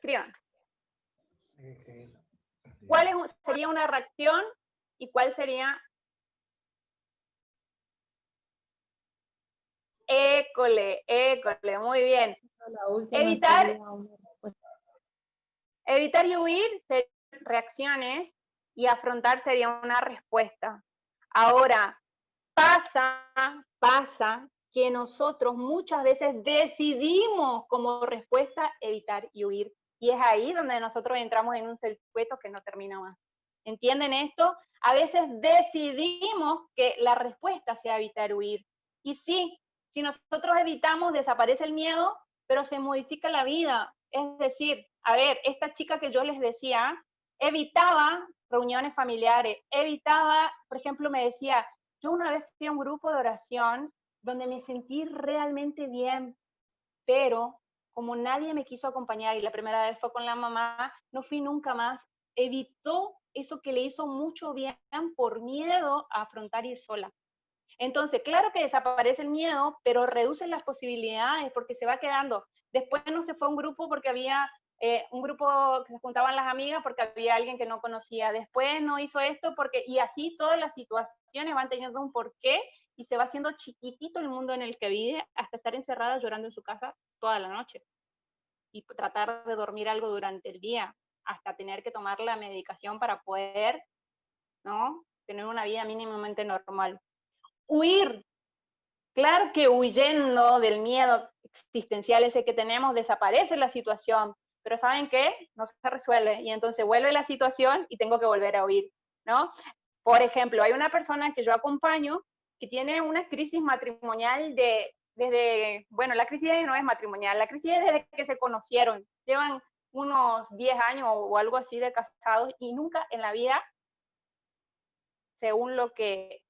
¿Cuál sería una reacción y cuál sería? École, muy bien. Evitar y huir serían reacciones y afrontar sería una respuesta. Ahora, pasa que nosotros muchas veces decidimos como respuesta evitar y huir. Y es ahí donde nosotros entramos en un circuito que no termina más. ¿Entienden esto? A veces decidimos que la respuesta sea evitar huir. Y sí, si nosotros evitamos, desaparece el miedo, pero se modifica la vida. Es decir, a ver, esta chica que yo les decía, evitaba reuniones familiares, evitaba, por ejemplo, me decía, yo una vez fui a un grupo de oración donde me sentí realmente bien, pero como nadie me quiso acompañar y la primera vez fue con la mamá, no fui nunca más. Evitó eso que le hizo mucho bien por miedo a afrontar ir sola. Entonces, claro que desaparece el miedo, pero reduce las posibilidades porque se va quedando. Después no se fue a un grupo porque había un grupo que se juntaban las amigas porque había alguien que no conocía, después no hizo esto porque, y así todas las situaciones van teniendo un porqué y se va haciendo chiquitito el mundo en el que vive hasta estar encerrada llorando en su casa toda la noche y tratar de dormir algo durante el día, hasta tener que tomar la medicación para poder, ¿no?, tener una vida mínimamente normal. Huir. Claro que huyendo del miedo existencial ese que tenemos, desaparece la situación, pero ¿saben qué? No se resuelve, y entonces vuelve la situación y tengo que volver a huir, ¿no? Por ejemplo, hay una persona que yo acompaño que tiene una crisis matrimonial bueno, la crisis no es matrimonial, la crisis es desde que se conocieron, llevan unos 10 años o algo así de casados y nunca en la vida, según lo que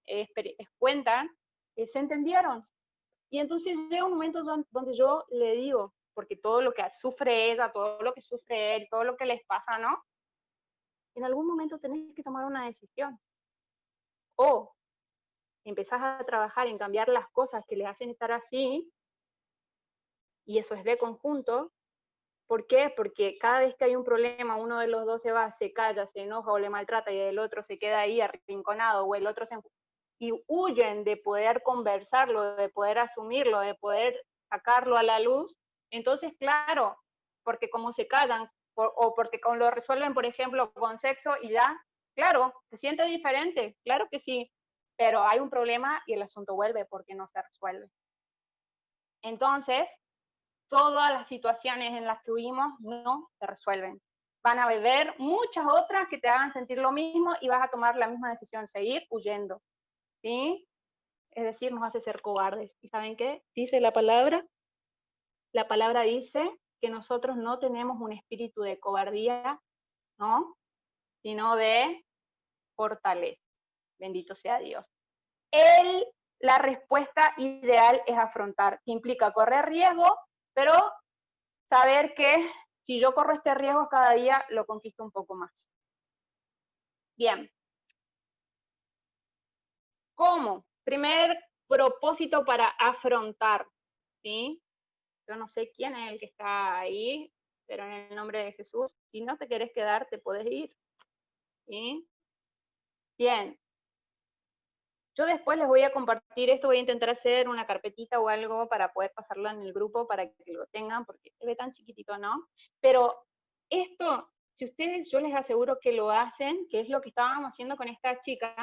cuentan, se entendieron. Y entonces llega un momento donde yo le digo, porque todo lo que sufre ella, todo lo que sufre él, todo lo que les pasa, ¿no? En algún momento tenés que tomar una decisión. O empezás a trabajar en cambiar las cosas que les hacen estar así, y eso es de conjunto. ¿Por qué? Porque cada vez que hay un problema, uno de los dos se va, se calla, se enoja o le maltrata y el otro se queda ahí arrinconado o el otro y huyen de poder conversarlo, de poder asumirlo, de poder sacarlo a la luz. Entonces, claro, porque como se callan o porque como lo resuelven, por ejemplo, con sexo y ya, claro, se siente diferente, claro que sí, pero hay un problema y el asunto vuelve porque no se resuelve. Entonces, todas las situaciones en las que huimos no se resuelven. Van a haber muchas otras que te hagan sentir lo mismo y vas a tomar la misma decisión, seguir huyendo, ¿sí? Es decir, nos hace ser cobardes. ¿Y saben qué? Dice la palabra. La palabra dice que nosotros no tenemos un espíritu de cobardía, ¿no?, sino de fortaleza. Bendito sea Dios. La respuesta ideal es afrontar, que implica correr riesgo, pero saber que si yo corro este riesgo cada día, lo conquisto un poco más. Bien. ¿Cómo? Primer propósito para afrontar, ¿sí? Yo no sé quién es el que está ahí, pero en el nombre de Jesús, si no te querés quedar, te podés ir, ¿sí? Bien. Yo después les voy a compartir esto, voy a intentar hacer una carpetita o algo para poder pasarlo en el grupo para que lo tengan, porque se ve tan chiquitito, ¿no? Pero esto, si ustedes, yo les aseguro que lo hacen, que es lo que estábamos haciendo con esta chica.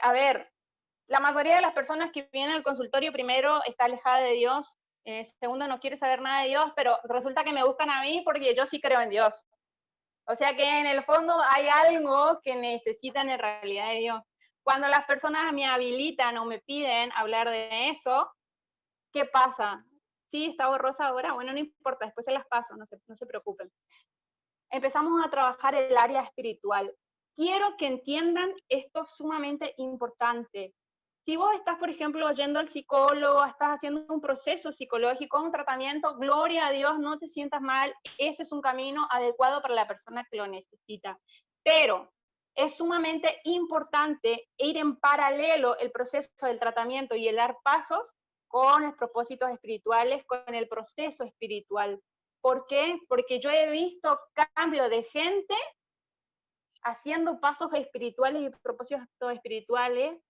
A ver, la mayoría de las personas que vienen al consultorio, primero, está alejada de Dios, segundo, no quiere saber nada de Dios, pero resulta que me buscan a mí porque yo sí creo en Dios. O sea que en el fondo hay algo que necesitan en realidad de Dios. Cuando las personas me habilitan o me piden hablar de eso, ¿qué pasa? Sí, está borrosa ahora, bueno, no importa, después se las paso, no se preocupen. Empezamos a trabajar el área espiritual. Quiero que entiendan esto sumamente importante. Si vos estás, por ejemplo, yendo al psicólogo, estás haciendo un proceso psicológico, un tratamiento, gloria a Dios, no te sientas mal, ese es un camino adecuado para la persona que lo necesita. Pero es sumamente importante ir en paralelo el proceso del tratamiento y el dar pasos con los propósitos espirituales, con el proceso espiritual. ¿Por qué? Porque yo he visto cambio de gente haciendo pasos espirituales y propósitos espirituales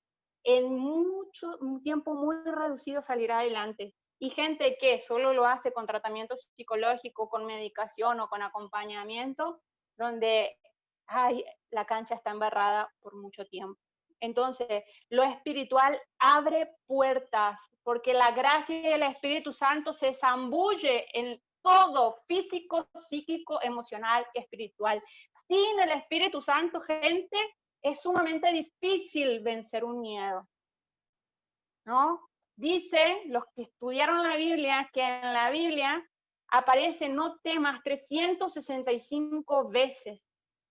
en un tiempo muy reducido salir adelante. Y gente que solo lo hace con tratamiento psicológico, con medicación o con acompañamiento, donde la cancha está embarrada por mucho tiempo. Entonces, lo espiritual abre puertas, porque la gracia y el Espíritu Santo se zambulle en todo, físico, psíquico, emocional, espiritual. Sin el Espíritu Santo, gente, es sumamente difícil vencer un miedo, ¿no? Dicen los que estudiaron la Biblia que en la Biblia aparece no temas 365 veces,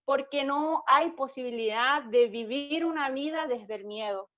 porque no hay posibilidad de vivir una vida desde el miedo.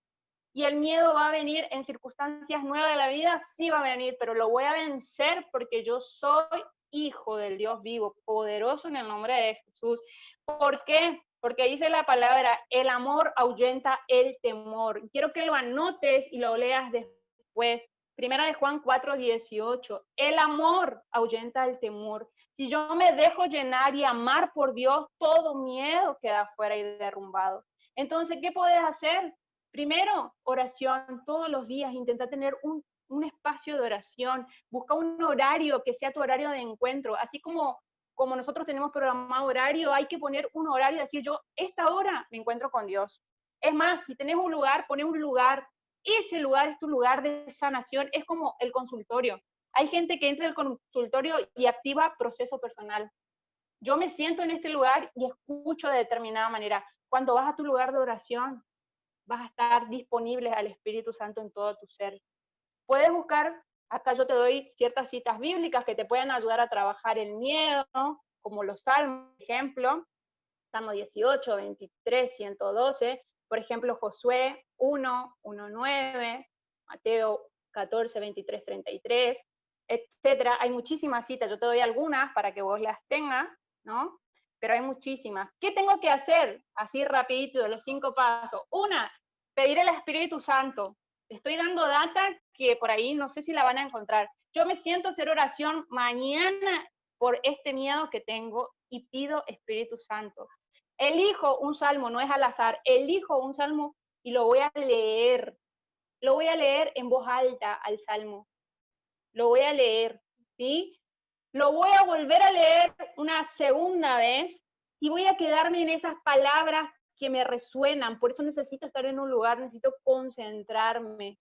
Y el miedo va a venir en circunstancias nuevas de la vida, sí va a venir, pero lo voy a vencer porque yo soy hijo del Dios vivo, poderoso en el nombre de Jesús. ¿Por qué? Porque dice la palabra, el amor ahuyenta el temor. Quiero que lo anotes y lo leas después. Primera de Juan 4:18, el amor ahuyenta el temor. Si yo me dejo llenar y amar por Dios, todo miedo queda fuera y derrumbado. Entonces, ¿qué puedes hacer? Primero, oración todos los días, intenta tener un espacio de oración, busca un horario que sea tu horario de encuentro, así como nosotros tenemos programado horario, hay que poner un horario y decir yo, esta hora me encuentro con Dios. Es más, si tenés un lugar, poné un lugar, ese lugar es tu lugar de sanación, es como el consultorio. Hay gente que entra al consultorio y activa proceso personal. Yo me siento en este lugar y escucho de determinada manera. Cuando vas a tu lugar de oración, vas a estar disponible al Espíritu Santo en todo tu ser. Puedes buscar, acá yo te doy ciertas citas bíblicas que te pueden ayudar a trabajar el miedo, como los salmos, por ejemplo, Salmo 18, 23, 112, por ejemplo, Josué 1, 1, 9, Mateo 14, 23, 33, etcétera. Hay muchísimas citas, yo te doy algunas para que vos las tengas, ¿no? Pero hay muchísimas. ¿Qué tengo que hacer? Así rapidito, de los 5 pasos. Una, pedir el Espíritu Santo. Te estoy dando data que por ahí no sé si la van a encontrar. Yo me siento a hacer oración mañana por este miedo que tengo y pido Espíritu Santo. Elijo un salmo, no es al azar, elijo un salmo y lo voy a leer. Lo voy a leer en voz alta al salmo. Lo voy a leer, ¿sí? Lo voy a volver a leer una segunda vez y voy a quedarme en esas palabras que me resuenan. Por eso necesito estar en un lugar, necesito concentrarme.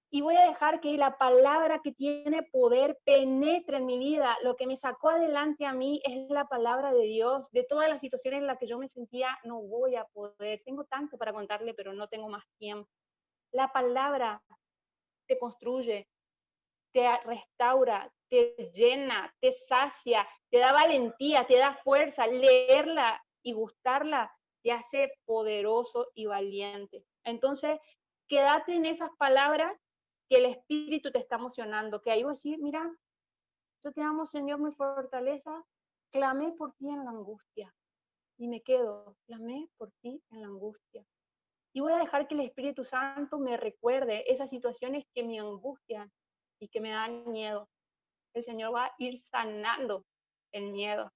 Y voy a dejar que la palabra que tiene poder penetre en mi vida. Lo que me sacó adelante a mí es la palabra de Dios. De todas las situaciones en las que yo me sentía, no voy a poder. Tengo tanto para contarle, pero no tengo más tiempo. La palabra te construye, te restaura, te llena, te sacia, te da valentía, te da fuerza. Leerla y gustarla te hace poderoso y valiente. Entonces, quédate en esas palabras que el Espíritu te está emocionando, que ahí vas a decir, mira, yo te amo, Señor, mi fortaleza, clamé por ti en la angustia, y me quedo, clamé por ti en la angustia. Y voy a dejar que el Espíritu Santo me recuerde esas situaciones que me angustian y que me dan miedo. El Señor va a ir sanando el miedo.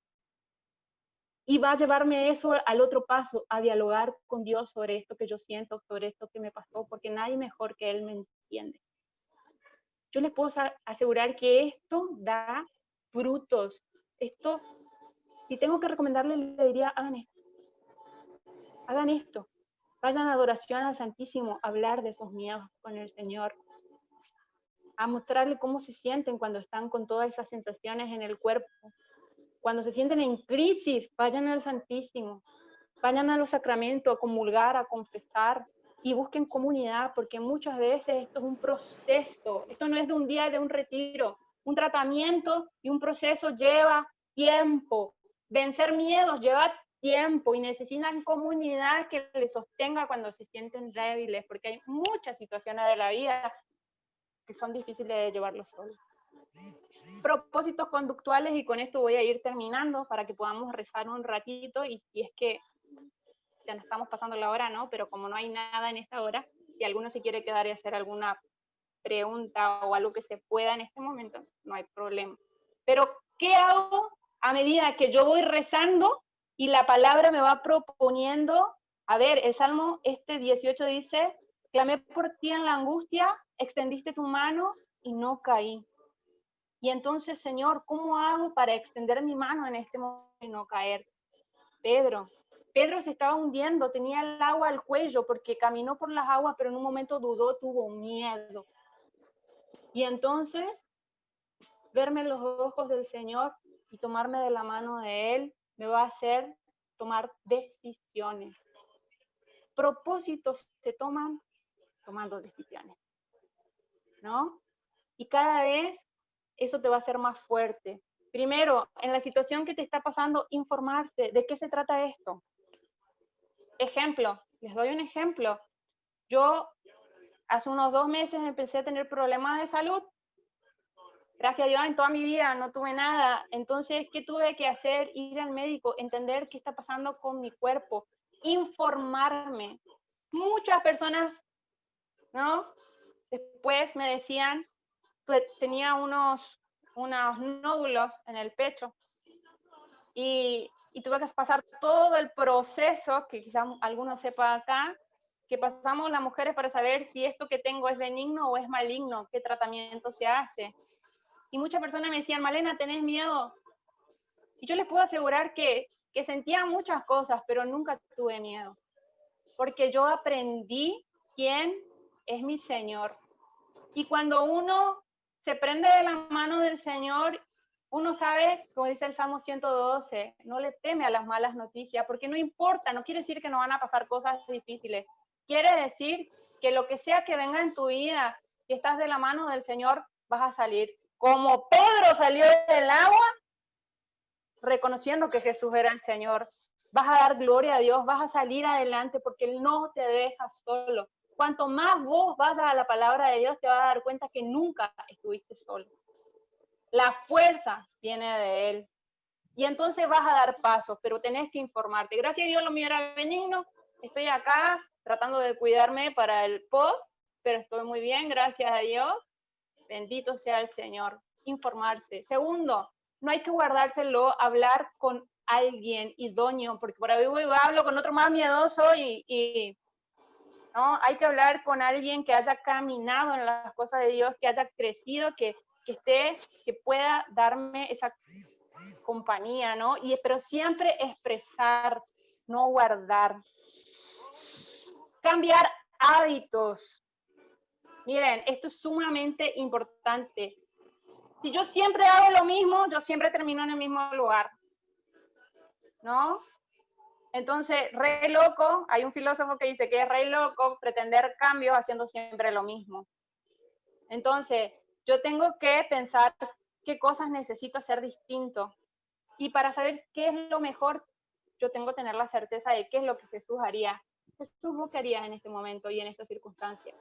Y va a llevarme eso al otro paso, a dialogar con Dios sobre esto que yo siento, sobre esto que me pasó, porque nadie mejor que Él me entiende. Yo les puedo asegurar que esto da frutos. Esto, si tengo que recomendarles, le diría, hagan esto. Hagan esto. Vayan a adoración al Santísimo, a hablar de sus miedos con el Señor. A mostrarle cómo se sienten cuando están con todas esas sensaciones en el cuerpo. Cuando se sienten en crisis, vayan al Santísimo. Vayan a los sacramentos, a comulgar, a confesar. Y busquen comunidad, porque muchas veces esto es un proceso, esto no es de un día, de un retiro, un tratamiento y un proceso lleva tiempo, vencer miedos lleva tiempo y necesitan comunidad que les sostenga cuando se sienten débiles, porque hay muchas situaciones de la vida que son difíciles de llevarlo solo. Propósitos conductuales, y con esto voy a ir terminando para que podamos rezar un ratito, y si es que ya nos estamos pasando la hora, ¿no? Pero como no hay nada en esta hora, si alguno se quiere quedar y hacer alguna pregunta o algo que se pueda en este momento, no hay problema. Pero, ¿qué hago a medida que yo voy rezando y la palabra me va proponiendo? A ver, el Salmo 18 dice, clamé por ti en la angustia, extendiste tu mano y no caí. Y entonces, Señor, ¿cómo hago para extender mi mano en este momento y no caer? Pedro se estaba hundiendo, tenía el agua al cuello porque caminó por las aguas, pero en un momento dudó, tuvo miedo. Y entonces, verme en los ojos del Señor y tomarme de la mano de Él, me va a hacer tomar decisiones. Propósitos se toman tomando decisiones, ¿no? Y cada vez eso te va a hacer más fuerte. Primero, en la situación que te está pasando, informarse de qué se trata esto. Ejemplo, les doy un ejemplo. Yo hace unos 2 meses empecé a tener problemas de salud. Gracias a Dios en toda mi vida no tuve nada. Entonces, ¿qué tuve que hacer? Ir al médico, entender qué está pasando con mi cuerpo, informarme. Muchas personas, ¿no? Después me decían, tenía unos nódulos en el pecho y tuve que pasar todo el proceso, que quizás alguno sepa acá, que pasamos las mujeres para saber si esto que tengo es benigno o es maligno, qué tratamiento se hace. Y muchas personas me decían, Malena, ¿tenés miedo? Y yo les puedo asegurar que sentía muchas cosas, pero nunca tuve miedo. Porque yo aprendí quién es mi Señor. Y cuando uno se prende de la mano del Señor, uno sabe, como dice el Salmo 112, no le teme a las malas noticias, porque no importa, no quiere decir que no van a pasar cosas difíciles. Quiere decir que lo que sea que venga en tu vida, si estás de la mano del Señor, vas a salir. Como Pedro salió del agua, reconociendo que Jesús era el Señor. Vas a dar gloria a Dios, vas a salir adelante porque Él no te deja solo. Cuanto más vos vayas a la palabra de Dios, te vas a dar cuenta que nunca estuviste solo. La fuerza viene de Él. Y entonces vas a dar pasos, pero tenés que informarte. Gracias a Dios lo mío era benigno. Estoy acá tratando de cuidarme para el post, pero estoy muy bien, gracias a Dios. Bendito sea el Señor. Informarse. Segundo, no hay que guardárselo, hablar con alguien idóneo, porque por ahí hablo con otro más miedoso y ¿no? Hay que hablar con alguien que haya caminado en las cosas de Dios, que haya crecido, que pueda darme esa compañía, ¿no? Pero siempre expresar, no guardar. Cambiar hábitos. Miren, esto es sumamente importante. Si yo siempre hago lo mismo, yo siempre termino en el mismo lugar, ¿no? Entonces, re loco, hay un filósofo que dice que es re loco pretender cambios haciendo siempre lo mismo. Entonces, yo tengo que pensar qué cosas necesito hacer distinto. Y para saber qué es lo mejor, yo tengo que tener la certeza de qué es lo que Jesús haría. Jesús, ¿vos qué harías en este momento y en estas circunstancias?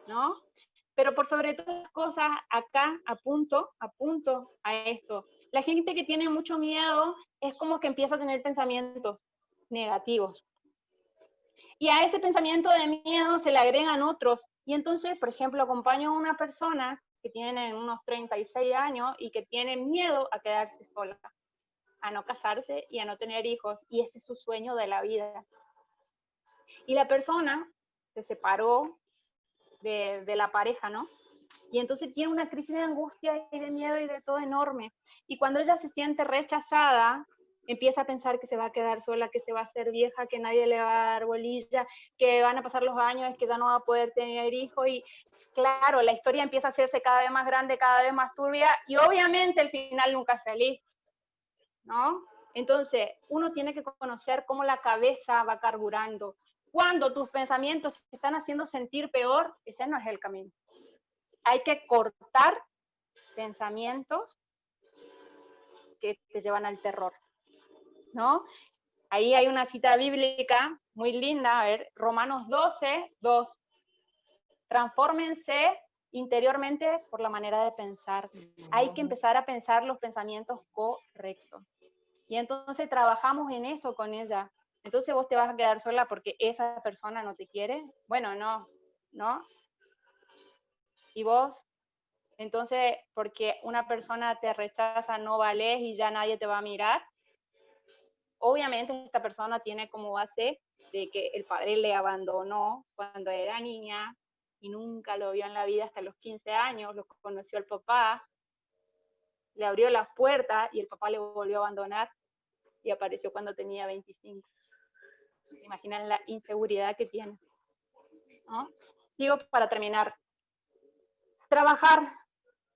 ¿No? Pero por sobre todas las cosas, acá apunto a esto. La gente que tiene mucho miedo es como que empieza a tener pensamientos negativos. Y a ese pensamiento de miedo se le agregan otros. Y entonces, por ejemplo, acompaño a una persona que tiene unos 36 años y que tiene miedo a quedarse sola, a no casarse y a no tener hijos. Y ese es su sueño de la vida. Y la persona se separó de la pareja, ¿no? Y entonces tiene una crisis de angustia y de miedo y de todo enorme. Y cuando ella se siente rechazada, empieza a pensar que se va a quedar sola, que se va a hacer vieja, que nadie le va a dar bolilla, que van a pasar los años, que ya no va a poder tener hijos. Y claro, la historia empieza a hacerse cada vez más grande, cada vez más turbia, y obviamente el final nunca es feliz, ¿no? Entonces, uno tiene que conocer cómo la cabeza va carburando. Cuando tus pensamientos te están haciendo sentir peor, ese no es el camino. Hay que cortar pensamientos que te llevan al terror, ¿no? Ahí hay una cita bíblica muy linda, a ver, Romanos 12, 2. Transfórmense interiormente por la manera de pensar. Hay que empezar a pensar los pensamientos correctos. Y entonces trabajamos en eso con ella. Entonces vos te vas a quedar sola porque esa persona no te quiere. Bueno, no. ¿Y vos? Entonces, porque una persona te rechaza, no valés y ya nadie te va a mirar. Obviamente esta persona tiene como base de que el padre le abandonó cuando era niña y nunca lo vio en la vida hasta los 15 años, lo conoció el papá, le abrió las puertas y el papá le volvió a abandonar y apareció cuando tenía 25. Imaginan la inseguridad que tiene, ¿no? Digo, para terminar, trabajar.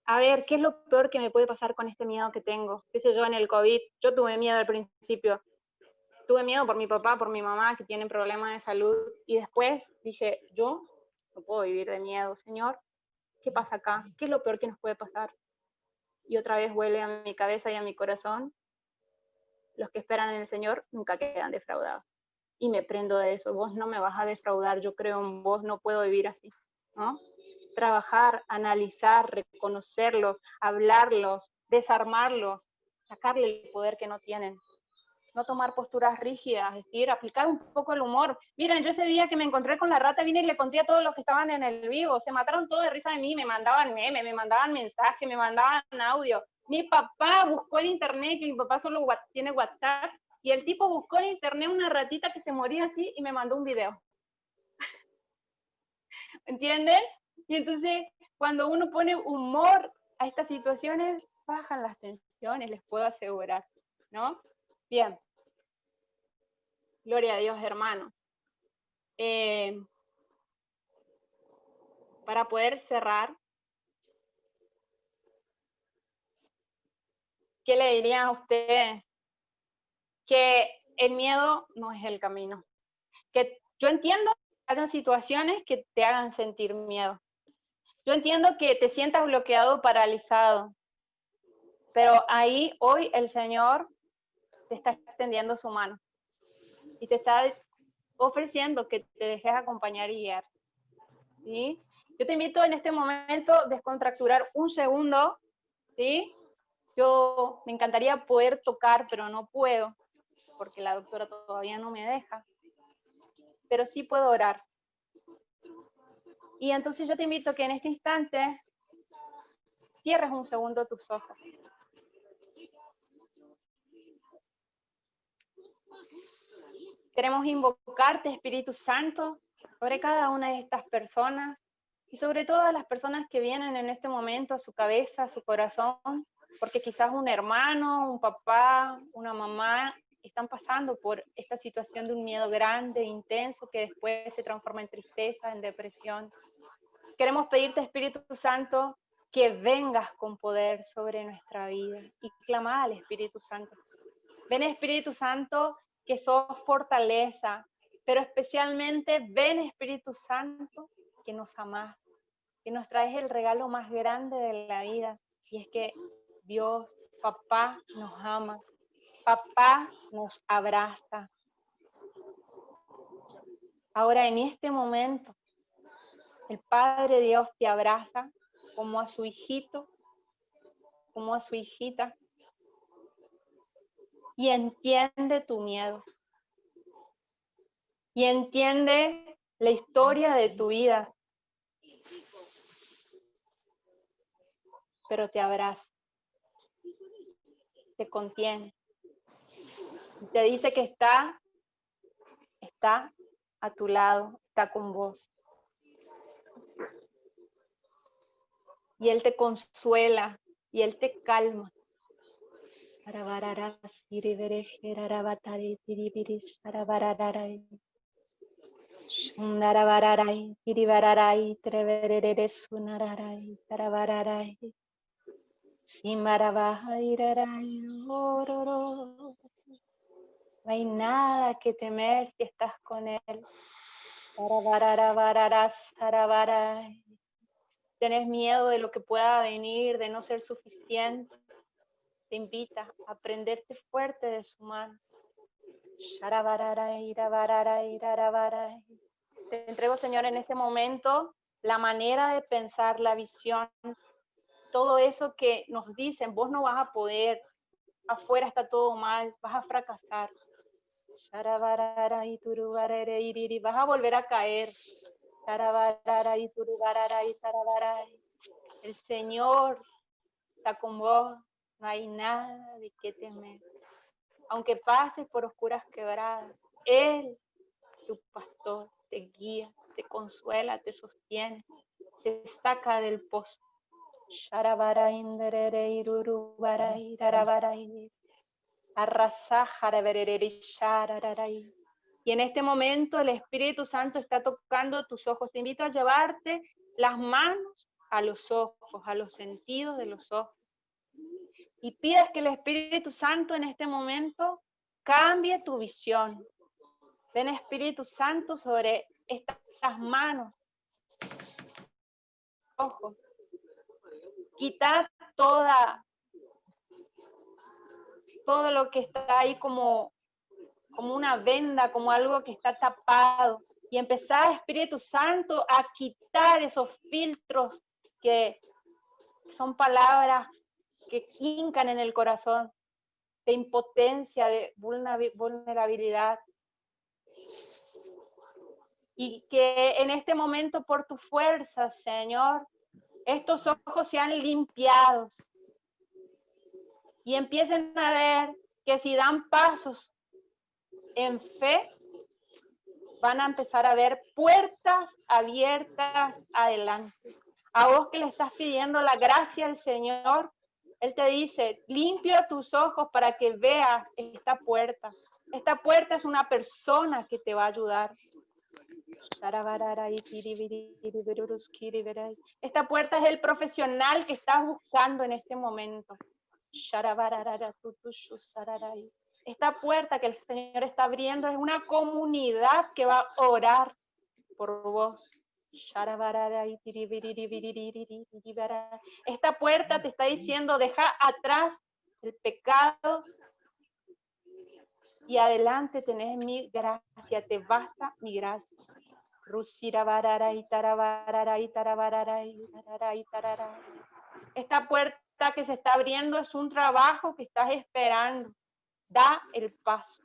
A ver, ¿qué es lo peor que me puede pasar con este miedo que tengo? ¿Qué sé yo, en el COVID? Yo tuve miedo al principio. Tuve miedo por mi papá, por mi mamá, que tienen problemas de salud. Y después dije, yo no puedo vivir de miedo, Señor. ¿Qué pasa acá? ¿Qué es lo peor que nos puede pasar? Y otra vez vuelve a mi cabeza y a mi corazón. Los que esperan en el Señor nunca quedan defraudados. Y me prendo de eso. Vos no me vas a defraudar. Yo creo en vos. No puedo vivir así, ¿no? Trabajar, analizar, reconocerlos, hablarlos, desarmarlos, sacarle el poder que no tienen. no tomar posturas rígidas, es decir, aplicar un poco el humor. Miren, yo ese día que me encontré con la rata, vine y le conté a todos los que estaban en el vivo, se mataron todos de risa de mí, me mandaban memes, me mandaban mensajes, me mandaban audio. Mi papá buscó en internet, que mi papá solo tiene WhatsApp, y el tipo buscó en internet una ratita que se moría así y me mandó un video. ¿Entienden? Y entonces, cuando uno pone humor a estas situaciones, bajan las tensiones, les puedo asegurar, ¿no? Bien. Gloria a Dios, hermanos. Para poder cerrar, ¿qué le dirían a ustedes? Que el miedo no es el camino. Que yo entiendo que hayan situaciones que te hagan sentir miedo. Yo entiendo que te sientas bloqueado, paralizado. Pero ahí hoy el Señor te está extendiendo su mano. Y te está ofreciendo que te dejes acompañar y guiar. ¿Sí? Yo te invito en este momento a descontracturar un segundo. ¿Sí? Yo me encantaría poder tocar, pero no puedo, porque la doctora todavía no me deja. Pero sí puedo orar. Y entonces yo te invito a que en este instante cierres un segundo tus ojos. Queremos invocarte, Espíritu Santo, sobre cada una de estas personas y sobre todas las personas que vienen en este momento a su cabeza, a su corazón, porque quizás un hermano, un papá, una mamá están pasando por esta situación de un miedo grande, intenso, que después se transforma en tristeza, en depresión. Queremos pedirte, Espíritu Santo, que vengas con poder sobre nuestra vida y clamar al Espíritu Santo. Ven, Espíritu Santo, que sos fortaleza, pero especialmente ven, Espíritu Santo, que nos amás, que nos traes el regalo más grande de la vida, y es que Dios, Papá, nos ama, Papá nos abraza. Ahora, en este momento, el Padre Dios te abraza como a su hijito, como a su hijita, y entiende tu miedo. Y entiende la historia de tu vida. Pero te abraza, te contiene. Y te dice que está a tu lado, está con vos. Y Él te consuela y Él te calma. No hay nada que temer si estás con Él. ¿Tenés miedo de lo que pueda venir, de no ser suficiente? Te invita a prenderte fuerte de su mano. Te entrego, Señor, en este momento la manera de pensar, la visión, todo eso que nos dicen, vos no vas a poder, afuera está todo mal, vas a fracasar. Vas a volver a caer. El Señor está con vos, no hay nada de qué temer. Aunque pases por oscuras quebradas, Él, tu pastor, te guía, te consuela, te sostiene, te saca del pozo. Y en este momento el Espíritu Santo está tocando tus ojos. Te invito a llevarte las manos a los ojos, a los sentidos de los ojos. Y pidas que el Espíritu Santo en este momento cambie tu visión. Ven, Espíritu Santo, sobre estas manos, ojos. Quita todo lo que está ahí como una venda, como algo que está tapado. Y empezar, Espíritu Santo, a quitar esos filtros que son palabras que hincan en el corazón. de impotencia, de vulnerabilidad. Y que en este momento, por tu fuerza, Señor, estos ojos sean limpiados y empiecen a ver que si dan pasos en fe, van a empezar a ver puertas abiertas adelante. A vos que le estás pidiendo la gracia al Señor, Él te dice, limpia tus ojos para que veas esta puerta. Esta puerta es una persona que te va a ayudar. Esta puerta es el profesional que estás buscando en este momento. Esta puerta que el Señor está abriendo es una comunidad que va a orar por vos. Esta puerta te está diciendo, deja atrás el pecado y adelante tenés mi gracia, te basta mi gracia. Esta puerta que se está abriendo es un trabajo que estás esperando. Da el paso.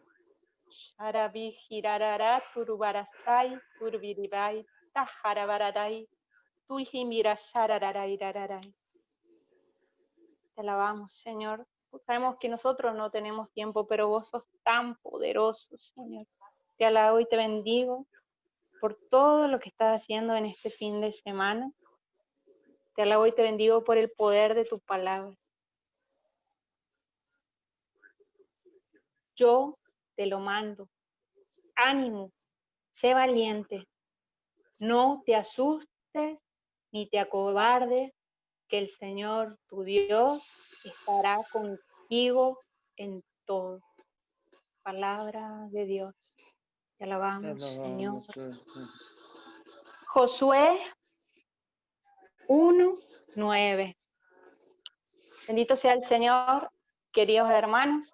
Te alabamos, Señor. Sabemos que nosotros no tenemos tiempo, pero vos sos tan poderoso, Señor. Te alabo y te bendigo por todo lo que estás haciendo en este fin de semana. Te alabo y te bendigo por el poder de tu palabra. Yo te lo mando. Ánimo, sé valiente. No te asustes ni te acobardes, que el Señor, tu Dios, estará contigo en todo. Palabra de Dios. Te alabamos, Señor. Josué 1:9. Bendito sea el Señor, queridos hermanos.